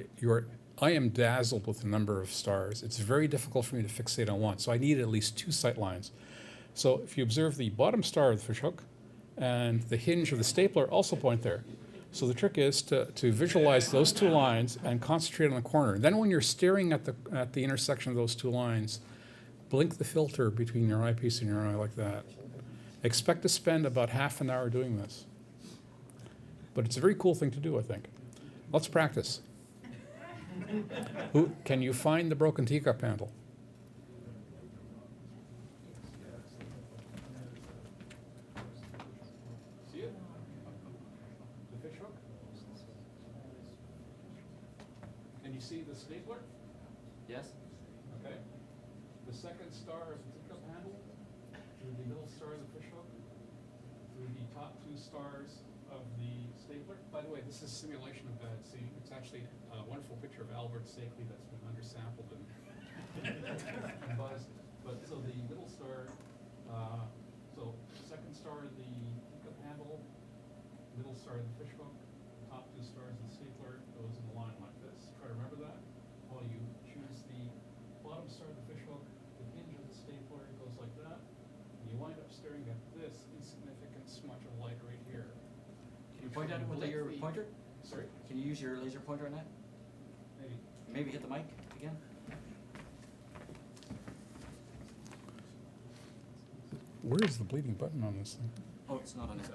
G: I am dazzled with the number of stars. It's very difficult for me to fixate on one, so I need at least 2 sight lines. So if you observe the bottom star of the fishhook and the hinge of the stapler, also point there. So the trick is to visualize those 2 lines and concentrate on the corner. Then when you're staring at the intersection of those 2 lines, blink the filter between your eyepiece and your eye like that. Expect to spend about half an hour doing this. But it's a very cool thing to do, I think. Let's practice. Can you find the broken teacup handle? See it? The fish hook? Can you see the stapler?
A: Yes?
G: Okay. The second star of the teacup handle, through the middle star of the fish hook, through the top 2 stars of the stapler. By the way, this is a simulation of bad seeing. It's actually a wonderful picture of Albert Stakely that's been undersampled and buzzed. But so the middle star, so second star of the teacup handle, middle star of the fish hook, top 2 stars of the stapler goes in a line like this. Try to remember that. While you choose the bottom star of the fish hook, the hinge of the stapler goes like that. And you wind up staring at this insignificant smudge of light right here.
A: Can you point at it with your pointer?
G: Sorry?
A: Can you use your laser pointer on that?
G: Maybe.
A: Maybe hit the mic again?
G: Where is the bleeding button on this thing?
A: Oh, it's not on it.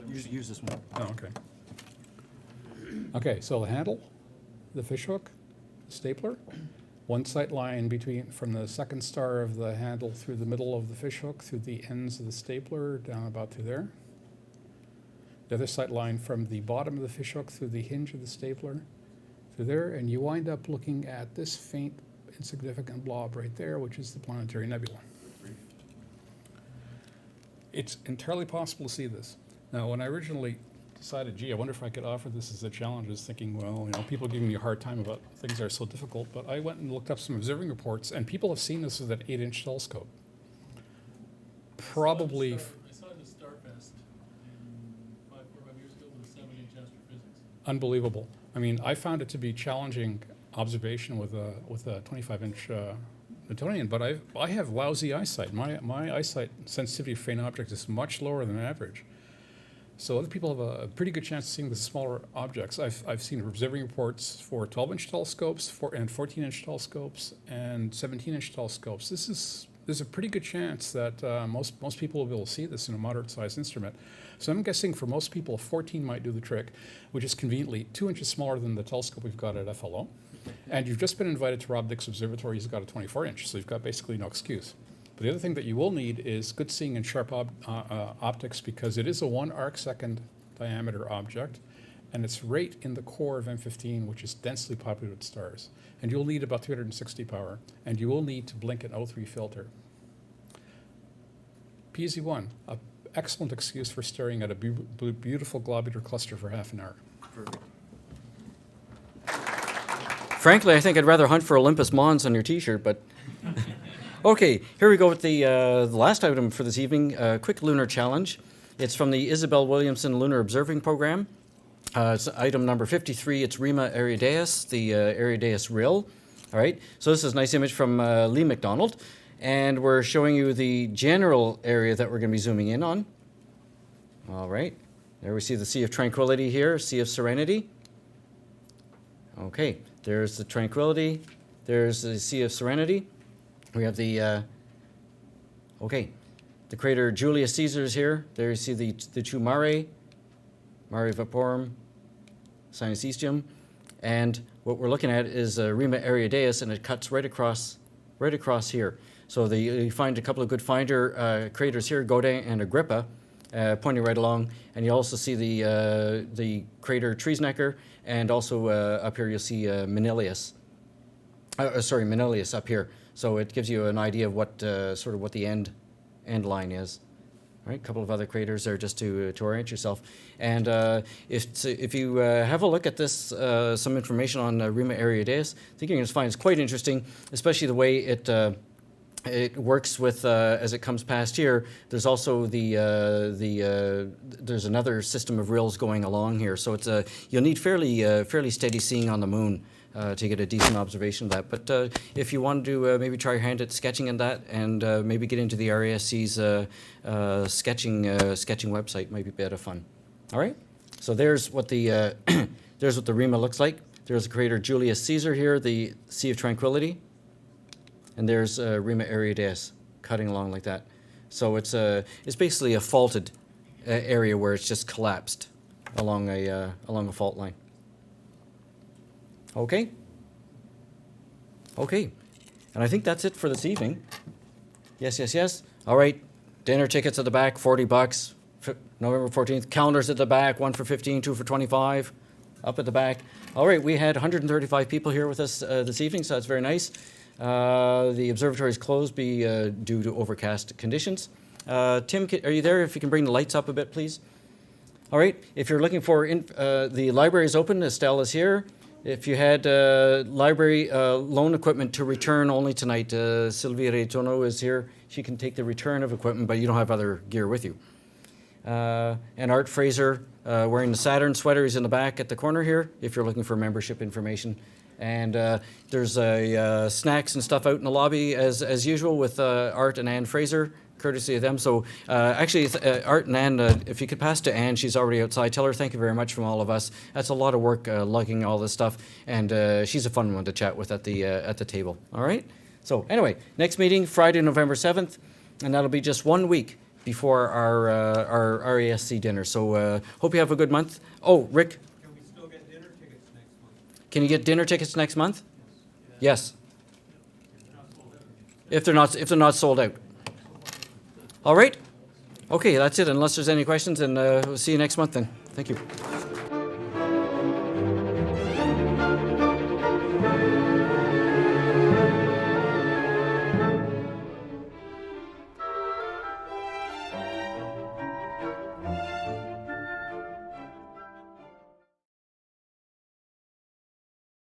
A: Use this one.
G: Oh, okay. Okay, so the handle, the fish hook, the stapler, 1 sight line from the second star of the handle through the middle of the fish hook, through the ends of the stapler, down about to there. The other sight line from the bottom of the fish hook through the hinge of the stapler, through there, and you wind up looking at this faint, insignificant blob right there, which is the planetary nebula. It's entirely possible to see this. Now, when I originally decided, gee, I wonder if I could offer this as a challenge, I was thinking, well, people giving me a hard time about things that are so difficult, but I went and looked up some observing reports, and people have seen this with an 8-inch telescope. Probably.
J: I saw it at Starfest 4 or 5 years ago with a 7-inch astrophysics.
G: Unbelievable. I mean, I found it to be challenging observation with a 25-inch Newtonian, but I have lousy eyesight. My eyesight sensitivity for faint objects is much lower than average. So other people have a pretty good chance of seeing the smaller objects. I've seen observing reports for 12-inch telescopes and 14-inch telescopes and 17-inch telescopes. This there's a pretty good chance that most people will be able to see this in a moderate-sized instrument. So I'm guessing for most people, 14 might do the trick, which is conveniently 2 inches smaller than the telescope we've got at FLO. And you've just been invited to Rob Dick's observatory. He's got a 24-inch, so you've got basically no excuse. But the other thing that you will need is good seeing and sharp optics, because it is a 1 arc-second diameter object, and it's right in the core of M15, which is densely populated with stars. And you'll need about 360 power, and you will need to blink an O3 filter. PZ1, an excellent excuse for staring at a beautiful globular cluster for half an hour.
A: Frankly, I think I'd rather hunt for Olympus Mons on your T-shirt, but... Okay, here we go with the last item for this evening, quick lunar challenge. It's from the Isabel Williamson Lunar Observing Program. It's item number 53. It's Rima Aridaeus, the Aridaeus Rill. All right, so this is a nice image from Lee McDonald, and we're showing you the general area that we're going to be zooming in on. All right, there we see the Sea of Tranquility here, Sea of Serenity. Okay, there's the Tranquility, there's the Sea of Serenity. We have the, the crater Julius Caesar's here. There you see the two Mare Vaporum, Sinus Eastium. And what we're looking at is Rima Aridaeus, and it cuts right across here. So you find a couple of good finder craters here, Godin and Agrippa, pointing right along. And you also see the crater Triesnecker, and also up here you'll see Manilius. Manilius up here. So it gives you an idea of what sort of what the end line is. All right, a couple of other craters there just to orient yourself. And if you have a look at this, some information on Rima Aridaeus, I think you're going to find it's quite interesting, especially the way it works with as it comes past here. There's also there's another system of rills going along here. So it's you'll need fairly steady seeing on the moon to get a decent observation of that. But if you want to maybe try your hand at sketching in that, and maybe get into the RASC's sketching website, might be a bit of fun. All right. So there's what the Rima looks like. There's the crater Julius Caesar here, the Sea of Tranquility, and there's Rima Aridaeus cutting along like that. So it's basically a faulted area where it's just collapsed along a fault line. Okay. And I think that's it for this evening. Yes. All right. Dinner tickets at the back, $40. November 14th. Calendars at the back, 1 for 15, 2 for 25. Up at the back. All right. We had 135 people here with us this evening, so that's very nice. The observatory is closed due to overcast conditions. Tim, are you there? If you can bring the lights up a bit, please. All right. If you're looking for the library is open. Estelle is here. If you had library loan equipment to return only tonight, Sylvia Retono is here. She can take the return of equipment, but you don't have other gear with you. And Art Fraser wearing the Saturn sweater is in the back at the corner here, if you're looking for membership information. And there's snacks and stuff out in the lobby as usual with Art and Ann Fraser, courtesy of them. So actually, Art and Ann, if you could pass to Ann, she's already outside. Tell her thank you very much from all of us. That's a lot of work lugging all this stuff, and she's a fun one to chat with at the table. All right. So anyway, next meeting Friday, November 7th, and that'll be just 1 week before our RASC dinner. So hope you have a good month. Oh, Rick.
K: Can we still get dinner tickets next month?
A: Can you get dinner tickets next month? Yes. If they're not sold out. All right. Okay, that's it. Unless there's any questions, and we'll see you next month then. Thank you.